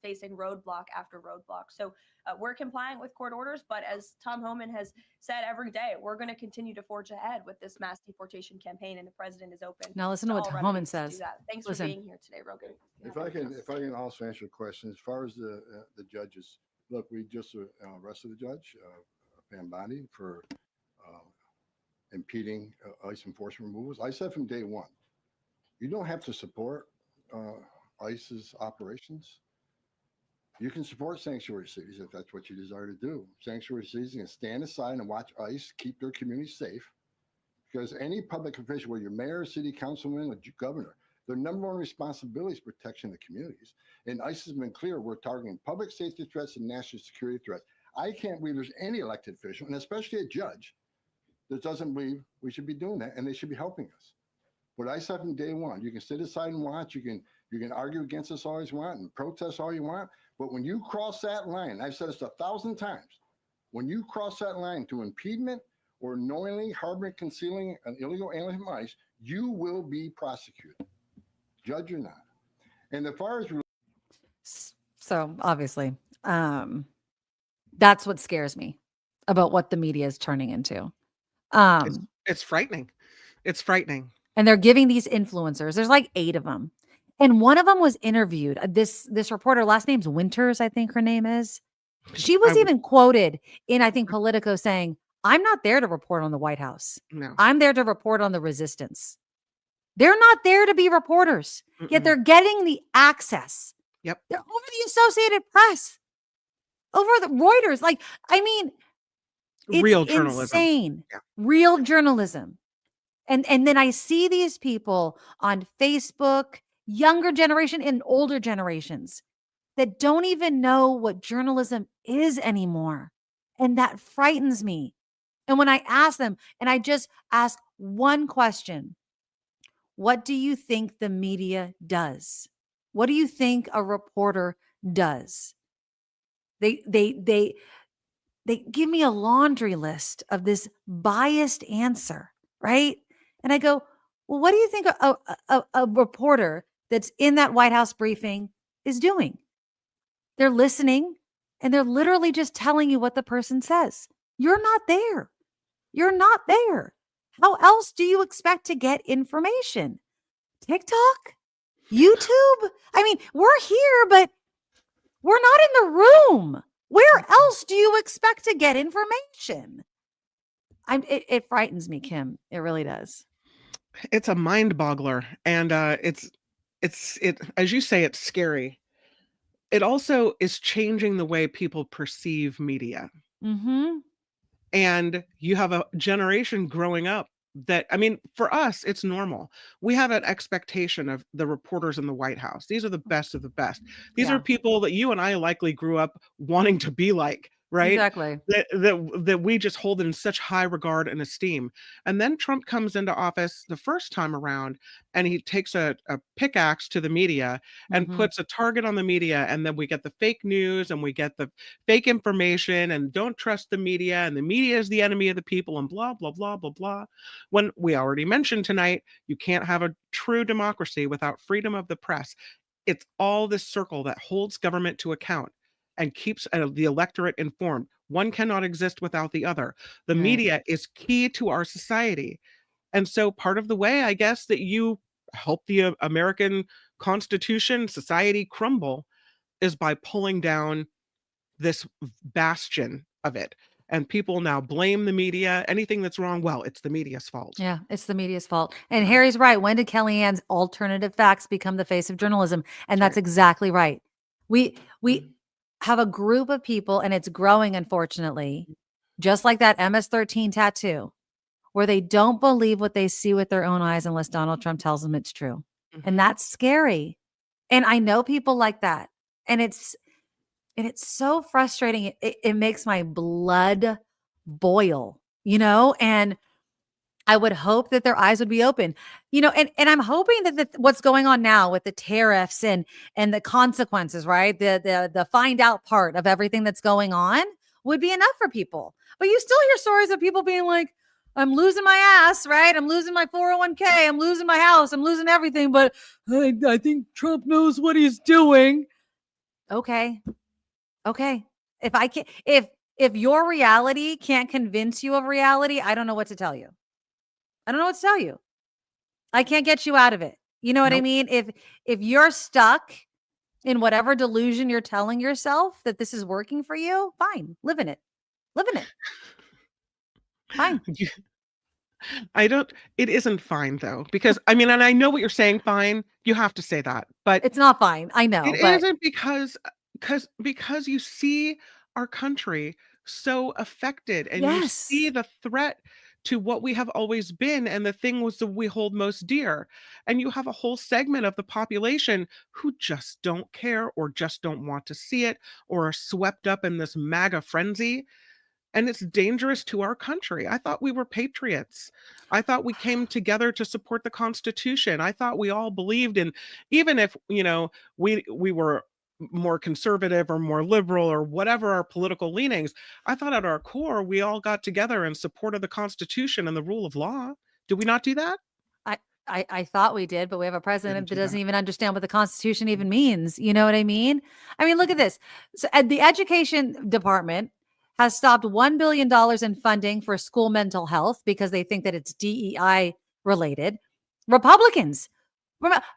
facing roadblock after roadblock. So we're complying with court orders, but as Tom Homan has said every day, we're going to continue to forge ahead with this mass deportation campaign, and the president is open. Now listen to what Tom Homan says. Thanks for being here today, Rogan. If I can also answer your question, as far as the judges, look, we just arrested a judge, Pam Bondi, for impeding ICE enforcement removals. I said from day one, you don't have to support ICE's operations. You can support sanctuary cities if that's what you desire to do. Sanctuary cities can stand aside and watch ICE keep their community safe, because any public official, whether you're mayor, city councilman, or governor, their number one responsibility is protection of the communities. And ICE has been clear, we're targeting public safety threats and national security threats. I can't believe there's any elected official, and especially a judge, that doesn't believe we should be doing that, and they should be helping us. What I said from day one, you can sit aside and watch, you can argue against us all you want and protest all you want, but when you cross that line, I've said this 1,000 times, when you cross that line to impediment or knowingly harboring, concealing an illegal alien from ICE, you will be prosecuted, judge or not. And as far as... So obviously, that's what scares me about what the media is turning into. It's frightening. It's frightening. And they're giving these influencers, there's like 8 of them. And one of them was interviewed. This reporter, last name's Winters, I think her name is. She was even quoted in, I think, Politico saying, I'm not there to report on the White House. No. I'm there to report on the resistance. They're not there to be reporters, yet they're getting the access. Yep. They're over the Associated Press, over the Reuters. Like, I mean, it's real journalism. Insane. Yeah. Real journalism. And then I see these people on Facebook, younger generation and older generations, that don't even know what journalism is anymore. And that frightens me. And when I ask them, and I just ask one question, what do you think the media does? What do you think a reporter does? They give me a laundry list of this biased answer, right? And I go, well, what do you think a reporter that's in that White House briefing is doing? They're listening, and they're literally just telling you what the person says. You're not there. You're not there. How else do you expect to get information? TikTok? YouTube? I mean, we're here, but we're not in the room. Where else do you expect to get information? It frightens me, Kim. It really does. It's a mind boggler. And it's as you say, it's scary. It also is changing the way people perceive media. Mm-hmm. And you have a generation growing up that, I mean, for us, it's normal. We have an expectation of the reporters in the White House. These are the best of the best. These are people that you and I likely grew up wanting to be like, right? Exactly. That we just hold in such high regard and esteem. And then Trump comes into office the first time around, and he takes a pickaxe to the media and puts a target on the media. And then we get the fake news, and we get the fake information, and don't trust the media, and the media is the enemy of the people, and blah, blah, blah, blah, blah. When we already mentioned tonight, you can't have a true democracy without freedom of the press. It's all this circle that holds government to account and keeps the electorate informed. One cannot exist without the other. The media is key to our society. And so part of the way, I guess, that you help the American Constitution, society crumble is by pulling down this bastion of it. And people now blame the media. Anything that's wrong, well, it's the media's fault. Yeah, it's the media's fault. And Harry's right. When did Kellyanne's alternative facts become the face of journalism? And that's exactly right. We have a group of people, and it's growing, unfortunately, just like that MS-13 tattoo, where they don't believe what they see with their own eyes unless Donald Trump tells them it's true. And that's scary. And I know people like that. And it's so frustrating. It makes my blood boil, and I would hope that their eyes would be open, and I'm hoping that what's going on now with the tariffs and the consequences, right? The find out part of everything that's going on would be enough for people. But you still hear stories of people being like, I'm losing my ass, right? I'm losing my 401k. I'm losing my house. I'm losing everything. But I think Trump knows what he's doing. Okay. If your reality can't convince you of reality, I don't know what to tell you. I can't get you out of it. You know what I mean? If you're stuck in whatever delusion you're telling yourself that this is working for you, fine, live in it. Fine. It isn't fine though, because I mean, and I know what you're saying, fine, you have to say that, but it's not fine. I know. It isn't because you see our country so affected, and you see the threat to what we have always been and the things that we hold most dear. And you have a whole segment of the population who just don't care or just don't want to see it or are swept up in this MAGA frenzy. And it's dangerous to our country. I thought we were patriots. I thought we came together to support the Constitution. I thought we all believed in, even if, we were more conservative or more liberal or whatever our political leanings, I thought at our core, we all got together and supported the Constitution and the rule of law. Do we not do that? I thought we did, but we have a president that doesn't even understand what the Constitution even means. You know what I mean? I mean, look at this. So the education department has stopped $1 billion in funding for school mental health because they think that it's DEI related. Republicans.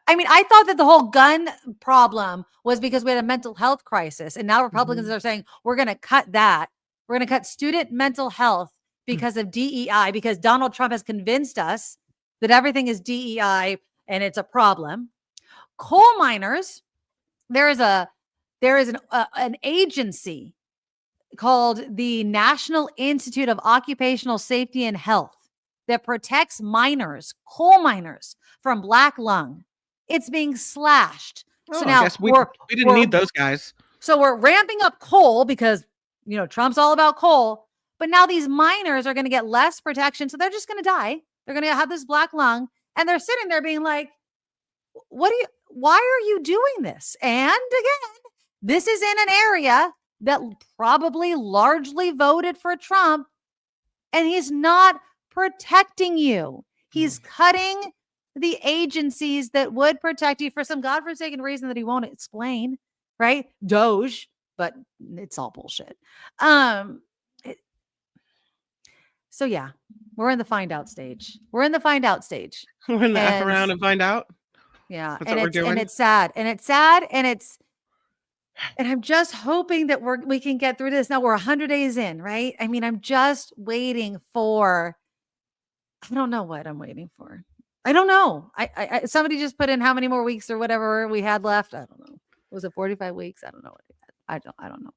I mean, I thought that the whole gun problem was because we had a mental health crisis. And now Republicans are saying, we're going to cut that. We're going to cut student mental health because of DEI, because Donald Trump has convinced us that everything is DEI and it's a problem. Coal miners, there is an agency called the National Institute of Occupational Safety and Health that protects miners, coal miners, from black lung. It's being slashed. So now I guess we didn't need those guys. So we're ramping up coal because, Trump's all about coal. But now these miners are going to get less protection. So they're just going to die. They're going to have this black lung. And they're sitting there being like, why are you doing this? And again, this is in an area that probably largely voted for Trump. And he's not protecting you. He's cutting the agencies that would protect you for some godforsaken reason that he won't explain, right? Doge, but it's all bullshit. So yeah, we're in the find out stage. We're in the F around and find out. Yeah. That's what we're doing. And it's sad. And I'm just hoping that we can get through this. Now we're 100 days in, right? I mean, I'm just waiting for, I don't know what I'm waiting for. I don't know. I somebody just put in how many more weeks or whatever we had left. I don't know. Was it 45 weeks? I don't know. I don't know.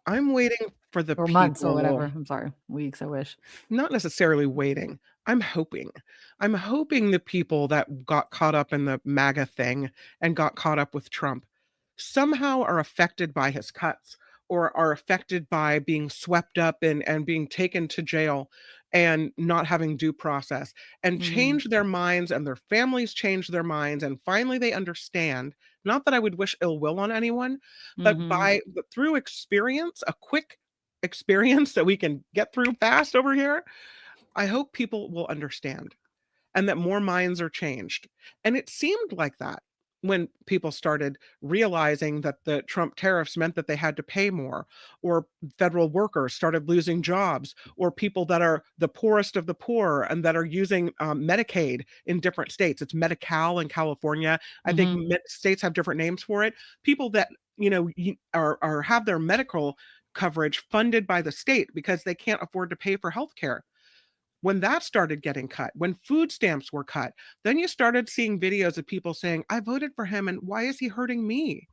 I'm waiting for the or months or whatever. I'm sorry, weeks. I wish. Not necessarily waiting. I'm hoping the people that got caught up in the MAGA thing and got caught up with Trump somehow are affected by his cuts or are affected by being swept up and being taken to jail and not having due process and change their minds, and their families change their minds, and finally they understand. Not that I would wish ill will on anyone, but through experience, a quick experience that we can get through fast over here, I hope people will understand and that more minds are changed. And it seemed like that when people started realizing that the Trump tariffs meant that they had to pay more, or federal workers started losing jobs, or people that are the poorest of the poor and that are using Medicaid in different states. It's Medi-Cal in California. I think states have different names for it. People that, are have their medical coverage funded by the state because they can't afford to pay for health care. When that started getting cut, when food stamps were cut, then you started seeing videos of people saying, I voted for him, and why is he hurting me?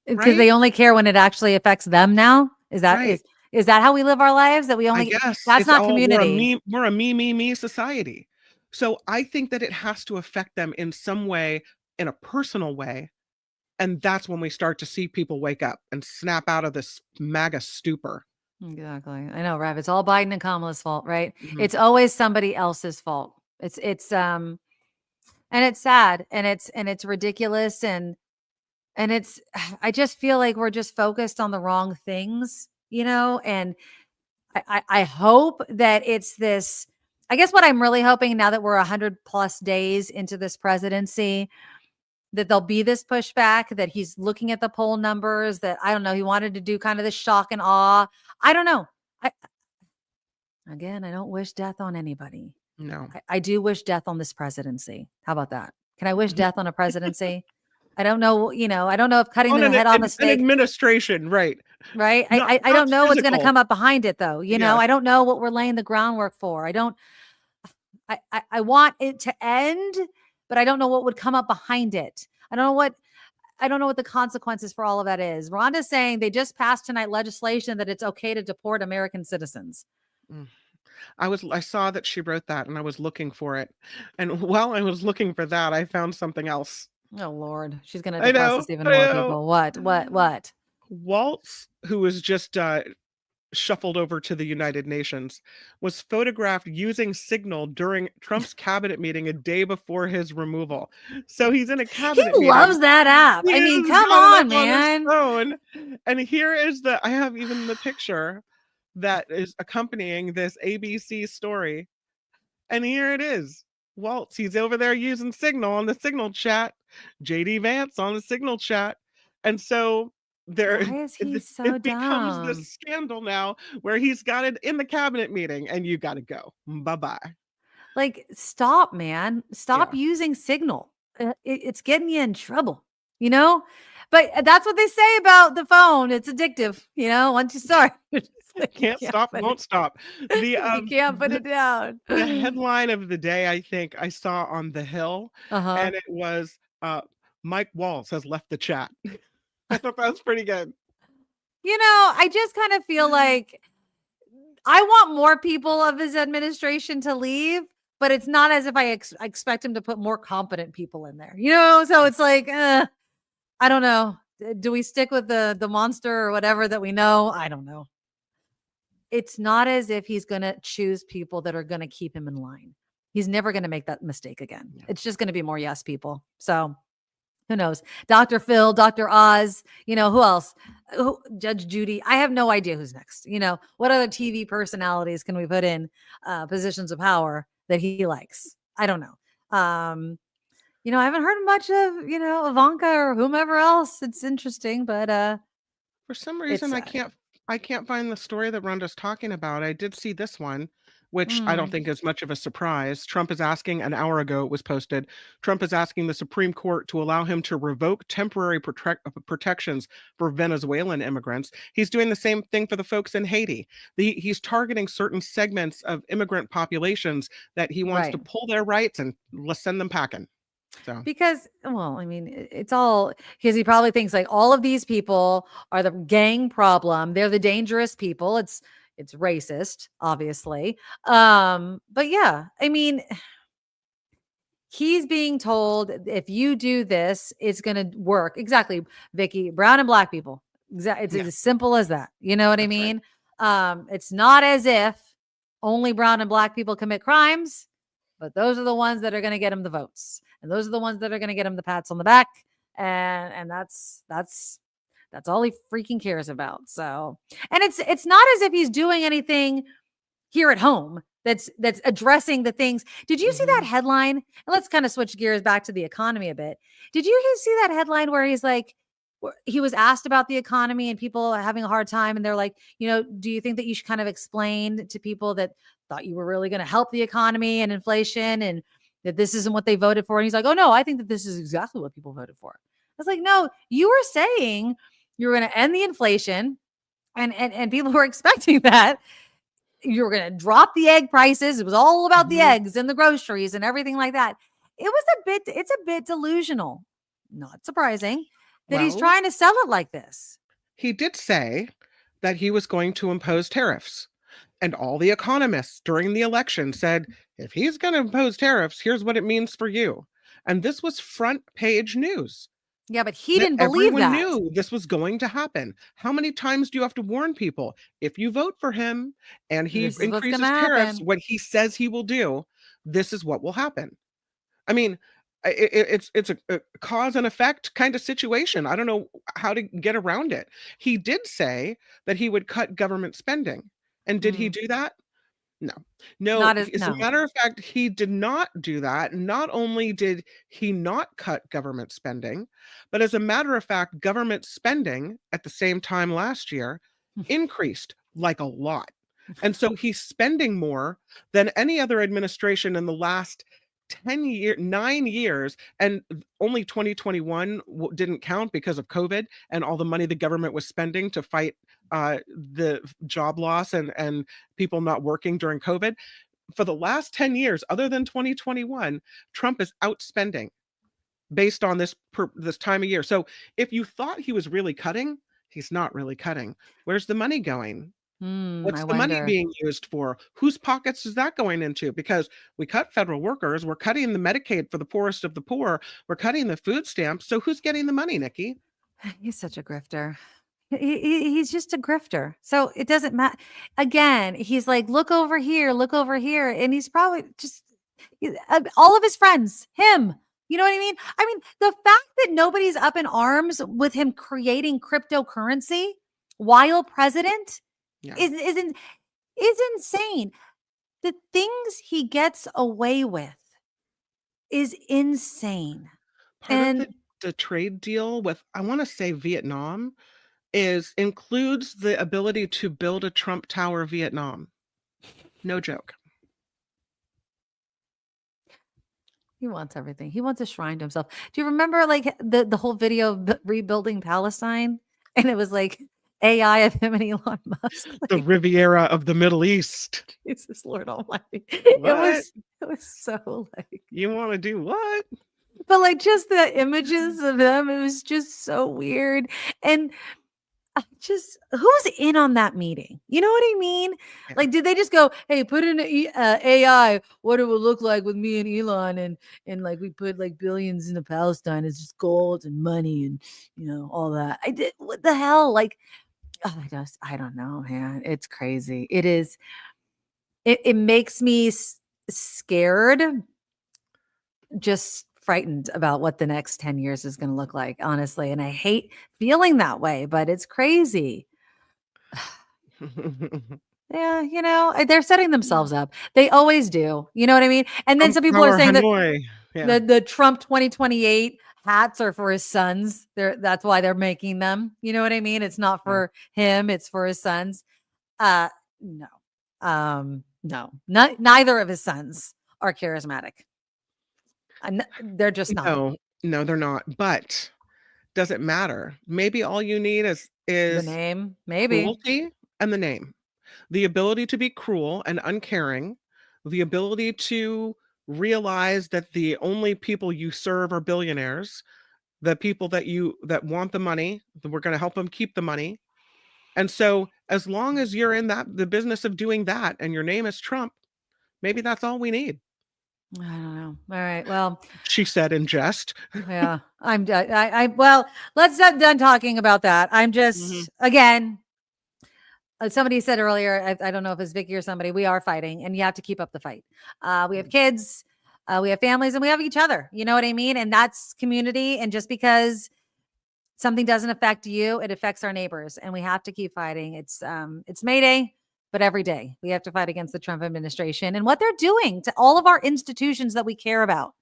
Because they only care when it actually affects them now? Is that is that how we live our lives? That we only that's not community. We're a me society. So I think that it has to affect them in some way, in a personal way. And that's when we start to see people wake up and snap out of this MAGA stupor. Exactly. I know, Rev. It's all Biden and Kamala's fault, right? It's always somebody else's fault. It's and it's sad and it's ridiculous and it's I just feel like we're just focused on the wrong things, and I hope that it's this. I guess what I'm really hoping now that we're 100+ days into this presidency, that there'll be this pushback, that he's looking at the poll numbers, that I don't know, he wanted to do kind of the shock and awe. I don't know. I don't wish death on anybody. No. I do wish death on this presidency. How about that? Can I wish death on a presidency? I don't know, I don't know if cutting the head off a stake. An administration, right. Right. I don't know what's going to come up behind it though. I don't know what we're laying the groundwork for. I want it to end, but I don't know what would come up behind it. I don't know what the consequences for all of that is. Rhonda's saying they just passed tonight legislation that it's okay to deport American citizens. I saw that she wrote that and I was looking for it. And while I was looking for that, I found something else. Oh Lord, she's going to depress us even more people. What? Waltz, who was just shuffled over to the United Nations, was photographed using Signal during Trump's cabinet meeting a day before his removal. So he's in a cabinet meeting. He loves that app. I mean, come on, man. And here is I have even the picture that is accompanying this ABC story. And here it is. Waltz, he's over there using Signal on the Signal chat. JD Vance on the Signal chat. And so why is he so it becomes this scandal now where he's got it in the cabinet meeting and you got to go. Bye-bye. Like, stop, man. Stop using Signal. It's getting you in trouble, But that's what they say about the phone. It's addictive, once you start. Can't stop, won't stop. The You can't put it down. the headline of the day, I think I saw on The Hill, and it was Mike Waltz has left the chat. I thought that was pretty good. I just kind of feel like I want more people of his administration to leave, but it's not as if I expect him to put more competent people in there. So it's like, I don't know. Do we stick with the monster or whatever that we know? I don't know. It's not as if he's going to choose people that are going to keep him in line. He's never going to make that mistake again. Yeah. It's just going to be more yes people. So who knows? Dr. Phil, Dr. Oz, who else? Judge Judy. I have no idea who's next. What other TV personalities can we put in positions of power that he likes? I don't know. I haven't heard much of, Ivanka or whomever else. It's interesting, but for some reason I can't find the story that Rhonda's talking about. I did see this one, which I don't think is much of a surprise. Trump is asking, an hour ago it was posted, Trump is asking the Supreme Court to allow him to revoke temporary protections for Venezuelan immigrants. He's doing the same thing for the folks in Haiti. He's targeting certain segments of immigrant populations that he wants to pull their rights and send them packing. So. Because, it's all because he probably thinks like all of these people are the gang problem. They're the dangerous people. It's racist, obviously. But yeah, he's being told if you do this, it's going to work. Exactly, Vicky. Brown and black people. It's as simple as that. You know what I mean? Right. It's not as if only brown and black people commit crimes, but those are the ones that are going to get him the votes. And those are the ones that are going to get him the pats on the back. And that's all he freaking cares about. So, and it's not as if he's doing anything here at home that's addressing the things. Did you see that headline? And let's kind of switch gears back to the economy a bit. Did you see that headline where he's like, he was asked about the economy and people are having a hard time. And they're like, do you think that you should kind of explain to people that thought you were really going to help the economy and inflation and that this isn't what they voted for? And he's like, oh no, I think that this is exactly what people voted for. I was like, no, you were saying you were going to end the inflation and people were expecting that. You were going to drop the egg prices. It was all about the eggs and the groceries and everything like that. It's a bit delusional. Not surprising that he's trying to sell it like this. He did say that he was going to impose tariffs. And all the economists during the election said, if he's going to impose tariffs, here's what it means for you. And this was front page news. Yeah, but he didn't believe that. Everyone knew this was going to happen. How many times do you have to warn people? If you vote for him and he increases tariffs, what he says he will do, this is what will happen. It's a cause and effect kind of situation. I don't know how to get around it. He did say that he would cut government spending. And did he do that? No. As a matter of fact, he did not do that. Not only did he not cut government spending, but as a matter of fact, government spending at the same time last year increased like a lot. And so he's spending more than any other administration in the last 9 years, and only 2021 didn't count because of COVID and all the money the government was spending to fight the job loss and people not working during COVID. For the last 10 years, other than 2021, Trump is outspending based on this time of year. So if you thought he was really cutting, he's not really cutting. Where's the money going? What's the money being used for? Whose pockets is that going into? Because we cut federal workers, we're cutting the Medicaid for the poorest of the poor, we're cutting the food stamps. So who's getting the money, Nikki? He's such a grifter. He's just a grifter. So it doesn't matter. Again, he's like, look over here. And he's probably just all of his friends, him. You know what I mean? The fact that nobody's up in arms with him creating cryptocurrency while president is insane. The things he gets away with is insane. Part of the trade deal with, I want to say, Vietnam includes the ability to build a Trump Tower Vietnam. No joke. He wants everything. He wants a shrine to himself. Do you remember like the whole video of rebuilding Palestine? And it was like AI of him and Elon Musk. The Riviera of the Middle East. Jesus Lord Almighty. What? It was so like, You want to do what? but like just the images of them, it was just so weird. And just who's in on that meeting? You know what I mean? Yeah. Like, did they just go, "Hey, put in AI, what it would look like with me and Elon, and like we put like billions into Palestine, it's just gold and money and all that." I did. What the hell? Like, I don't know, man. It's crazy. It is. It makes me scared, just frightened about what the next 10 years is going to look like, honestly. And I hate feeling that way, but it's crazy. Yeah, they're setting themselves up. They always do. You know what I mean? And then some people are saying that the Trump 2028 hats are for his sons. That's why they're making them. You know what I mean? It's not for him, it's for his sons. No. No. Neither of his sons are charismatic. They're just not. No, they're not. But does it matter? Maybe all you need is the name, maybe cruelty and the name, the ability to be cruel and uncaring, the ability to realize that the only people you serve are billionaires, the people that want the money, that we're going to help them keep the money. And so as long as you're in the business of doing that and your name is Trump, maybe that's all we need. I don't know. All right. Well, she said in jest. Yeah, I'm done. Well, let's not done talking about that. I'm just again. Somebody said earlier, I don't know if it's Vicky or somebody, we are fighting and you have to keep up the fight. We have kids, we have families, and we have each other. You know what I mean? And that's community. And just because something doesn't affect you, it affects our neighbors, and we have to keep fighting. It's May Day, but every day we have to fight against the Trump administration and what they're doing to all of our institutions that we care about.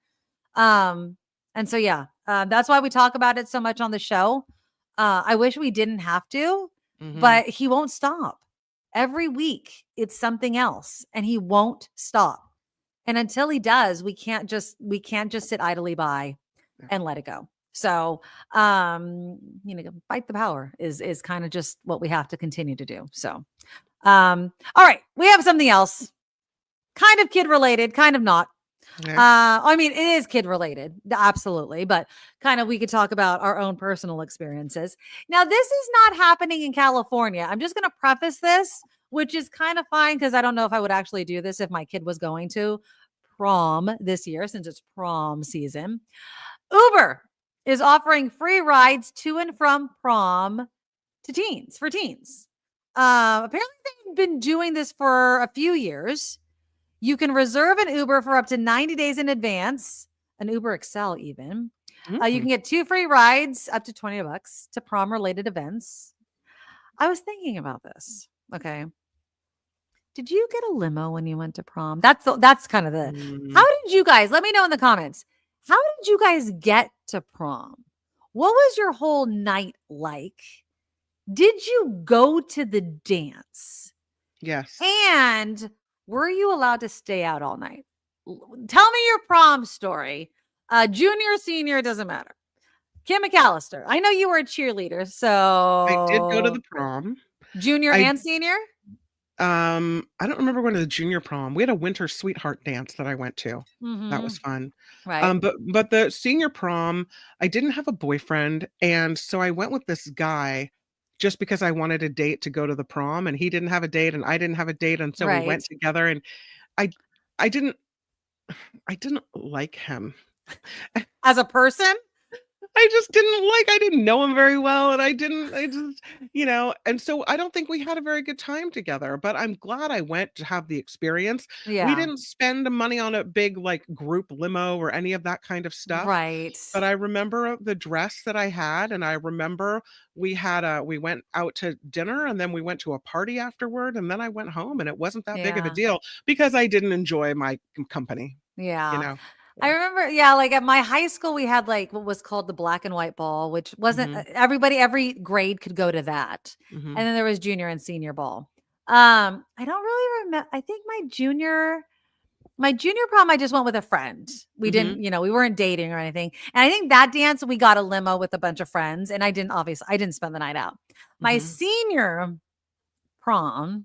And so, that's why we talk about it so much on the show. I wish we didn't have to, but he won't stop. Every week it's something else, and he won't stop. And until he does, we can't just sit idly by and let it go. So, fight the power is kind of just what we have to continue to do. So, all right, we have something else, kind of kid related, kind of not. I mean, it is kid related, absolutely, but kind of we could talk about our own personal experiences. Now, this is not happening in California. I'm just going to preface this, which is kind of fine because I don't know if I would actually do this if my kid was going to prom this year, since it's prom season. Uber is offering free rides to and from prom for teens. Apparently, they've been doing this for a few years. You can reserve an Uber for up to 90 days in advance, an Uber XL even. You can get 2 free rides, up to $20 to prom-related events. I was thinking about this. Okay. Did you get a limo when you went to prom? That's kind of how did you guys, let me know in the comments, how did you guys get to prom? What was your whole night like? Did you go to the dance? Yes. And were you allowed to stay out all night? Tell me your prom story. Junior, senior, doesn't matter. Kim McAllister, I know you were a cheerleader, so I did go to the prom. Junior and senior? I don't remember going to the junior prom. We had a winter sweetheart dance that I went to. That was fun. Right. But the senior prom, I didn't have a boyfriend, and so I went with this guy just because I wanted a date to go to the prom, and he didn't have a date and I didn't have a date, and so we went together, and I didn't like him as a person. I didn't know him very well, and I just, and so I don't think we had a very good time together, but I'm glad I went to have the experience. Yeah. We didn't spend the money on a big group limo or any of that kind of stuff. Right. But I remember the dress that I had, and I remember we went out to dinner, and then we went to a party afterward, and then I went home, and it wasn't that big of a deal because I didn't enjoy my company. Yeah. I remember, at my high school, we had what was called the black and white ball, which wasn't every grade could go to that. And then there was junior and senior ball. I don't really remember. I think my junior, My junior prom, I just went with a friend. We didn't, we weren't dating or anything. And I think that dance, we got a limo with a bunch of friends, and I didn't spend the night out. My senior prom,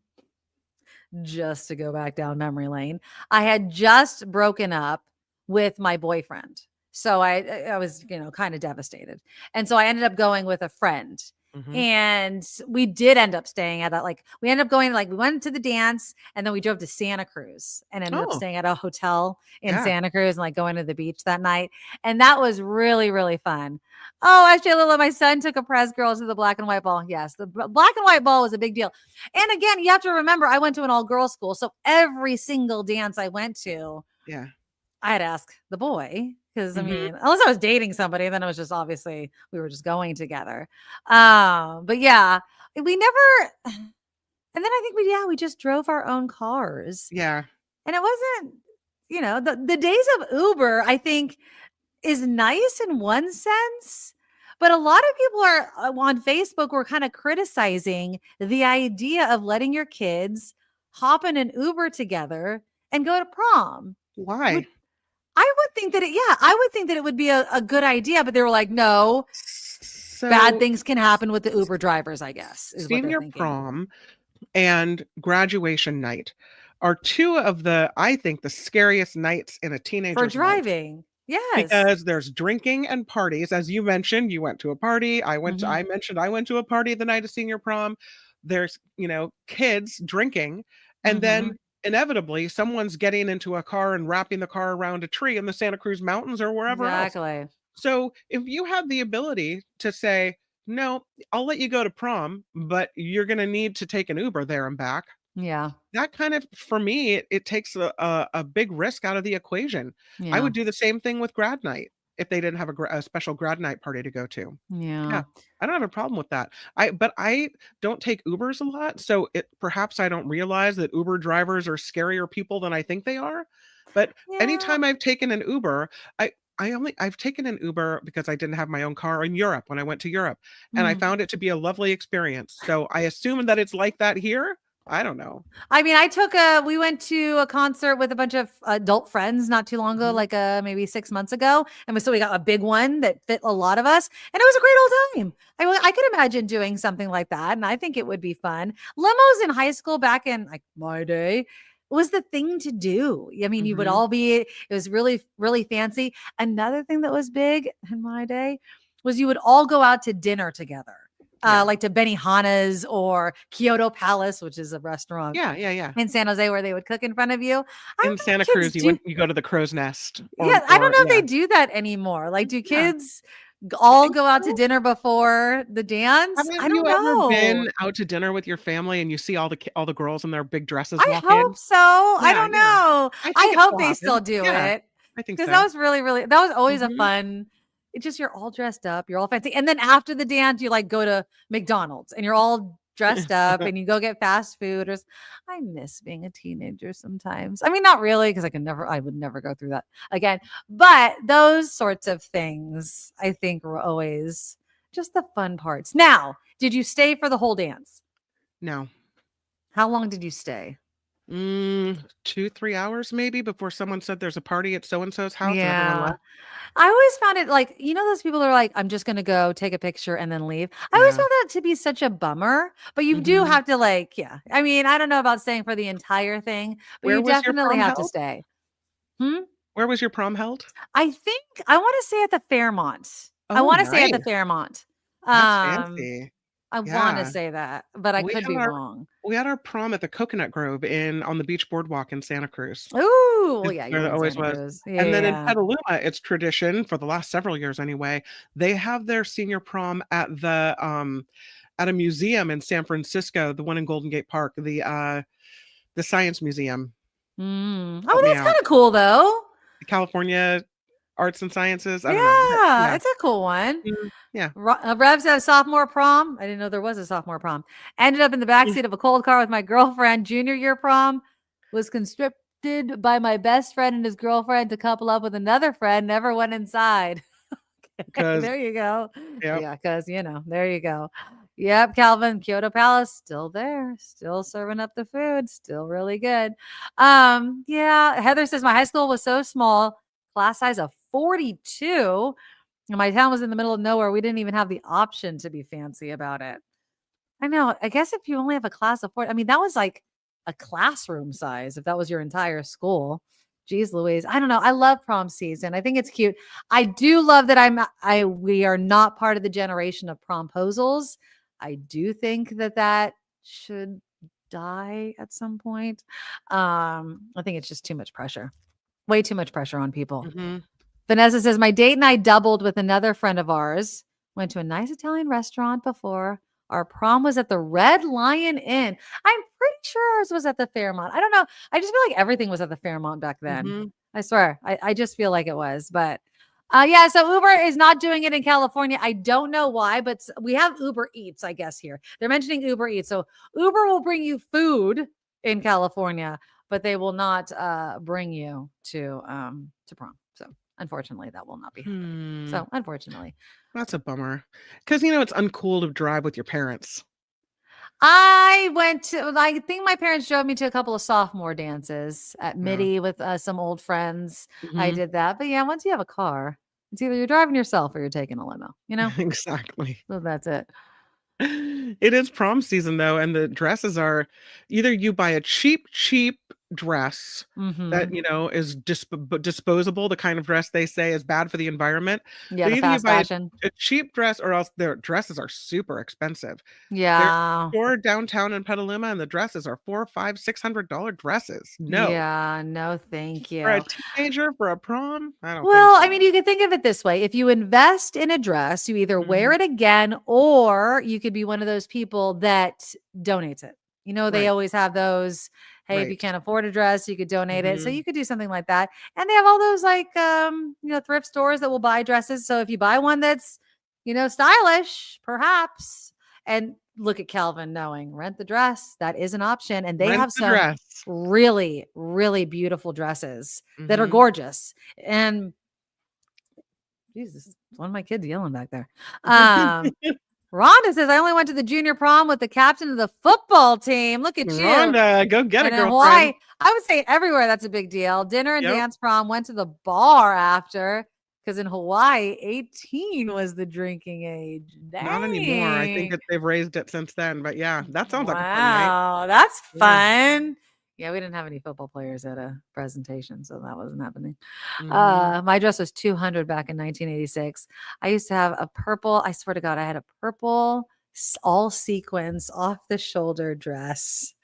just to go back down memory lane, I had just broken up with my boyfriend. So I was, kind of devastated. And so I ended up going with a friend. And we did end up staying at we ended up going, we went to the dance, and then we drove to Santa Cruz and ended up staying at a hotel in Santa Cruz and going to the beach that night. And that was really, really fun. Oh, actually, Lila, my son took a press girls to the black and white ball. Yes, the black and white ball was a big deal. And again, you have to remember, I went to an all girls school. So every single dance I went to, I had to ask the boy. Because I mean, unless I was dating somebody, then it was just obviously we were just going together. But yeah, we never. And then I think we just drove our own cars. Yeah, and it wasn't, the days of Uber, I think, is nice in one sense, but a lot of people are on Facebook were kind of criticizing the idea of letting your kids hop in an Uber together and go to prom. Why? I would think that it would be a good idea, but they were like, no, bad things can happen with the Uber drivers, I guess. Senior prom and graduation night are two of I think the scariest nights in a teenager's for driving. Life. Yes. Because there's drinking and parties. As you mentioned, you went to a party. I mentioned I went to a party the night of senior prom. There's, kids drinking, and then inevitably someone's getting into a car and wrapping the car around a tree in the Santa Cruz Mountains or wherever else. So if you have the ability to say, no, I'll let you go to prom, but you're going to need to take an Uber there and back. Yeah. That kind of, for me, it takes a big risk out of the equation. Yeah. I would do the same thing with grad night if they didn't have a special grad night party to go to. Yeah. I don't have a problem with that. But I don't take Ubers a lot, so perhaps I don't realize that Uber drivers are scarier people than I think they are. But anytime I've taken an Uber, I've taken an Uber because I didn't have my own car in Europe when I went to Europe, and I found it to be a lovely experience. So I assume that it's like that here. I don't know. I mean, we went to a concert with a bunch of adult friends not too long ago, maybe 6 months ago. And so we got a big one that fit a lot of us, and it was a great old time. I could imagine doing something like that, and I think it would be fun. Limos in high school back in my day was the thing to do. I mean, you would all it was really, really fancy. Another thing that was big in my day was you would all go out to dinner together. Like to Benihana's or Kyoto Palace, which is a restaurant. Yeah. In San Jose where they would cook in front of you. In Santa Cruz, you go to the Crow's Nest. I don't know if they do that anymore. Like, do kids all go out to dinner before the dance? I don't know. Ever been out to dinner with your family and you see all the girls in their big dresses walk in? I hope so. I don't know. I hope they still do it. I think so. Because that was that was always a fun. It's just you're all dressed up, you're all fancy. And then after the dance, you go to McDonald's and you're all dressed up and you go get fast food. I miss being a teenager sometimes. I mean, not really, because I would never go through that again. But those sorts of things, I think, were always just the fun parts. Now, did you stay for the whole dance? No. How long did you stay? 2-3 hours maybe before someone said there's a party at so-and-so's house. And everyone left. I always found it those people are like, I'm just going to go take a picture and then leave. I always found that to be such a bummer, but you do have to I mean, I don't know about staying for the entire thing, but you definitely have to stay. Where was your prom held? I think I want to say at the Fairmont. Oh, I want to say at the nice. Fairmont. That's fancy. I want to say that, but I could be wrong. We had our prom at the Coconut Grove on the beach boardwalk in Santa Cruz. Ooh, yeah, there always was. Yeah, and then in Petaluma, it's tradition for the last several years anyway. They have their senior prom at at a museum in San Francisco, the one in Golden Gate Park, the Science Museum. Oh, that's kind of cool though. California Arts and Sciences. I don't know. It's a cool one. Yeah. Revs had a sophomore prom. I didn't know there was a sophomore prom. Ended up in the backseat of a cold car with my girlfriend. Junior year prom was conscripted by my best friend and his girlfriend to couple up with another friend. Never went inside. There you go. Yeah, because there you go. Yep, Calvin, Kyoto Palace, still there, still serving up the food, still really good. Yeah, Heather says my high school was so small, class size of 42. And my town was in the middle of nowhere. We didn't even have the option to be fancy about it. I know. I guess if you only have a class of 40, I mean, that was like a classroom size if that was your entire school. Geez Louise. I don't know. I love prom season. I think it's cute. I do love that we are not part of the generation of promposals. I do think that should die at some point. I think it's just too much pressure. Way too much pressure on people. Mm-hmm. Vanessa says, my date and I doubled with another friend of ours. Went to a nice Italian restaurant before. Our prom was at the Red Lion Inn. I'm pretty sure ours was at the Fairmont. I don't know. I just feel like everything was at the Fairmont back then. Mm-hmm. I swear. I just feel like it was. But yeah, so Uber is not doing it in California. I don't know why, but we have Uber Eats, I guess, here. They're mentioning Uber Eats. So Uber will bring you food in California, but they will not bring you to prom. So unfortunately, that will not be happening. So unfortunately. That's a bummer. Because, it's uncool to drive with your parents. I think my parents drove me to a couple of sophomore dances at Midi with some old friends. Mm-hmm. I did that. But yeah, once you have a car, it's either you're driving yourself or you're taking a limo, Exactly. So that's it. It is prom season though, and the dresses are either you buy a cheap dress that is disposable, the kind of dress they say is bad for the environment. Yeah, the either fast you buy fashion. a cheap dress, or else their dresses are super expensive. Yeah. There's a store downtown in Petaluma, and the dresses are $400, $500, $600 dresses. No. Yeah, no, thank you. For a teenager, for a prom, I don't. Well, think so. I mean, you could think of it this way: if you invest in a dress, you either wear it again, or you could be one of those people that donates it. They always have those. Hey, if you can't afford a dress, you could donate it. So you could do something like that. And they have all those thrift stores that will buy dresses. So if you buy one that's, stylish, perhaps, and look at Calvin knowing rent the dress, that is an option. And they have some really, really beautiful dresses that are gorgeous. And Jesus, one of my kids yelling back there. Rhonda says, I only went to the junior prom with the captain of the football team. Look at you. Rhonda, go get it, girlfriend. Hawaii, I would say everywhere that's a big deal. Dinner and dance prom, went to the bar after, because in Hawaii, 18 was the drinking age. Dang. Not anymore. I think that they've raised it since then. But yeah, that sounds like a fun night. Wow, that's fun. Yeah, we didn't have any football players at a presentation, so that wasn't happening. My dress was $200 back in 1986. I used to have a purple, I swear to God, I had a purple all sequins off the shoulder dress.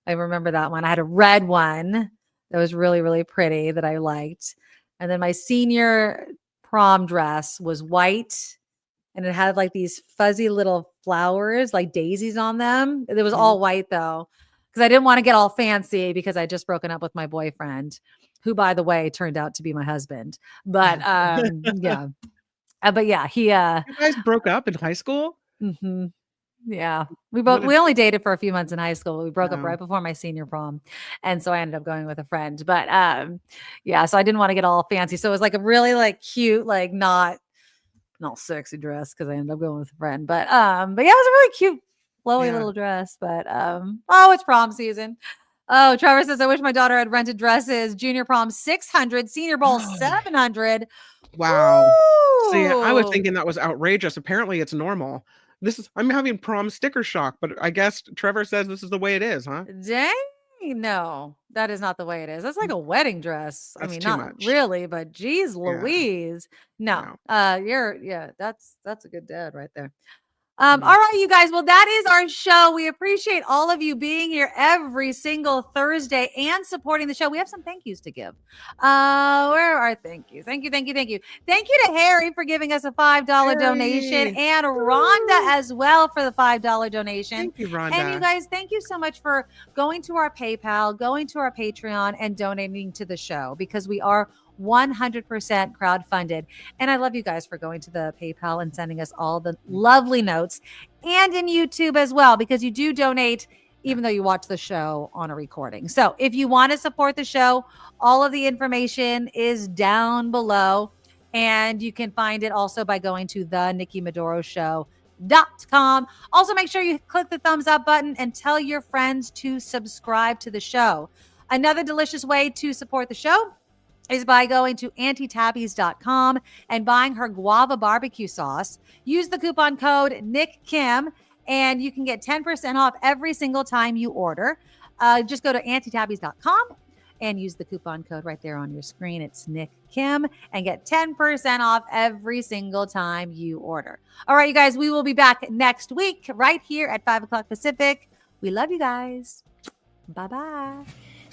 I remember that one. I had a red one that was really, really pretty that I liked. And then my senior prom dress was white, and it had like these fuzzy little flowers, like daisies on them. It was all white though, because I didn't want to get all fancy because I just broken up with my boyfriend, who, by the way, turned out to be my husband. But yeah. But yeah, he You guys broke up in high school? Yeah. We only dated for a few months in high school. We broke up right before my senior prom. And so I ended up going with a friend. But yeah, so I didn't want to get all fancy. So it was like a really like cute, like not sexy dress, because I ended up going with a friend. But yeah, it was a really cute, flowy little dress. But it's prom season. Oh, Trevor says, I wish my daughter had rented dresses. Junior prom 600, senior ball 700. Wow. Woo! See, I was thinking that was outrageous. Apparently it's normal. I'm having prom sticker shock, but I guess Trevor says this is the way it is, huh? Dang. No, that is not the way it is. That's like a wedding dress. That's I mean, too not much. really, but geez Louise. No. That's a good dad right there. All right, you guys. Well, that is our show. We appreciate all of you being here every single Thursday and supporting the show. We have some thank yous to give. Where are our thank yous? Thank you. Thank you to Harry for giving us a $5 donation, and Rhonda as well for the $5 donation. Thank you, Rhonda. And you guys, thank you so much for going to our PayPal, going to our Patreon, and donating to the show, because we are 100% crowdfunded. And I love you guys for going to the PayPal and sending us all the lovely notes, and in YouTube as well, because you do donate even though you watch the show on a recording. So if you want to support the show, all of the information is down below, and you can find it also by going to the invading.com. Also, make sure you click the thumbs up button and tell your friends to subscribe to the show. Another delicious way to support the show is by going to auntietabby's.com and buying her guava barbecue sauce. Use the coupon code NickKim, and you can get 10% off every single time you order. Just go to auntietabby's.com and use the coupon code right there on your screen. It's Nick Kim, and get 10% off every single time you order. All right, you guys, we will be back next week right here at 5 o'clock Pacific. We love you guys. Bye-bye.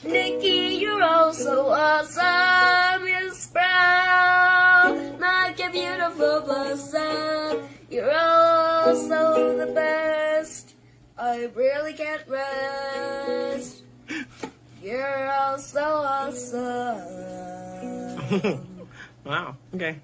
Nikki, you're all so awesome. You're sprout, like a beautiful blossom. You're also the best. I really can't rest. You're all so awesome. Wow. Okay.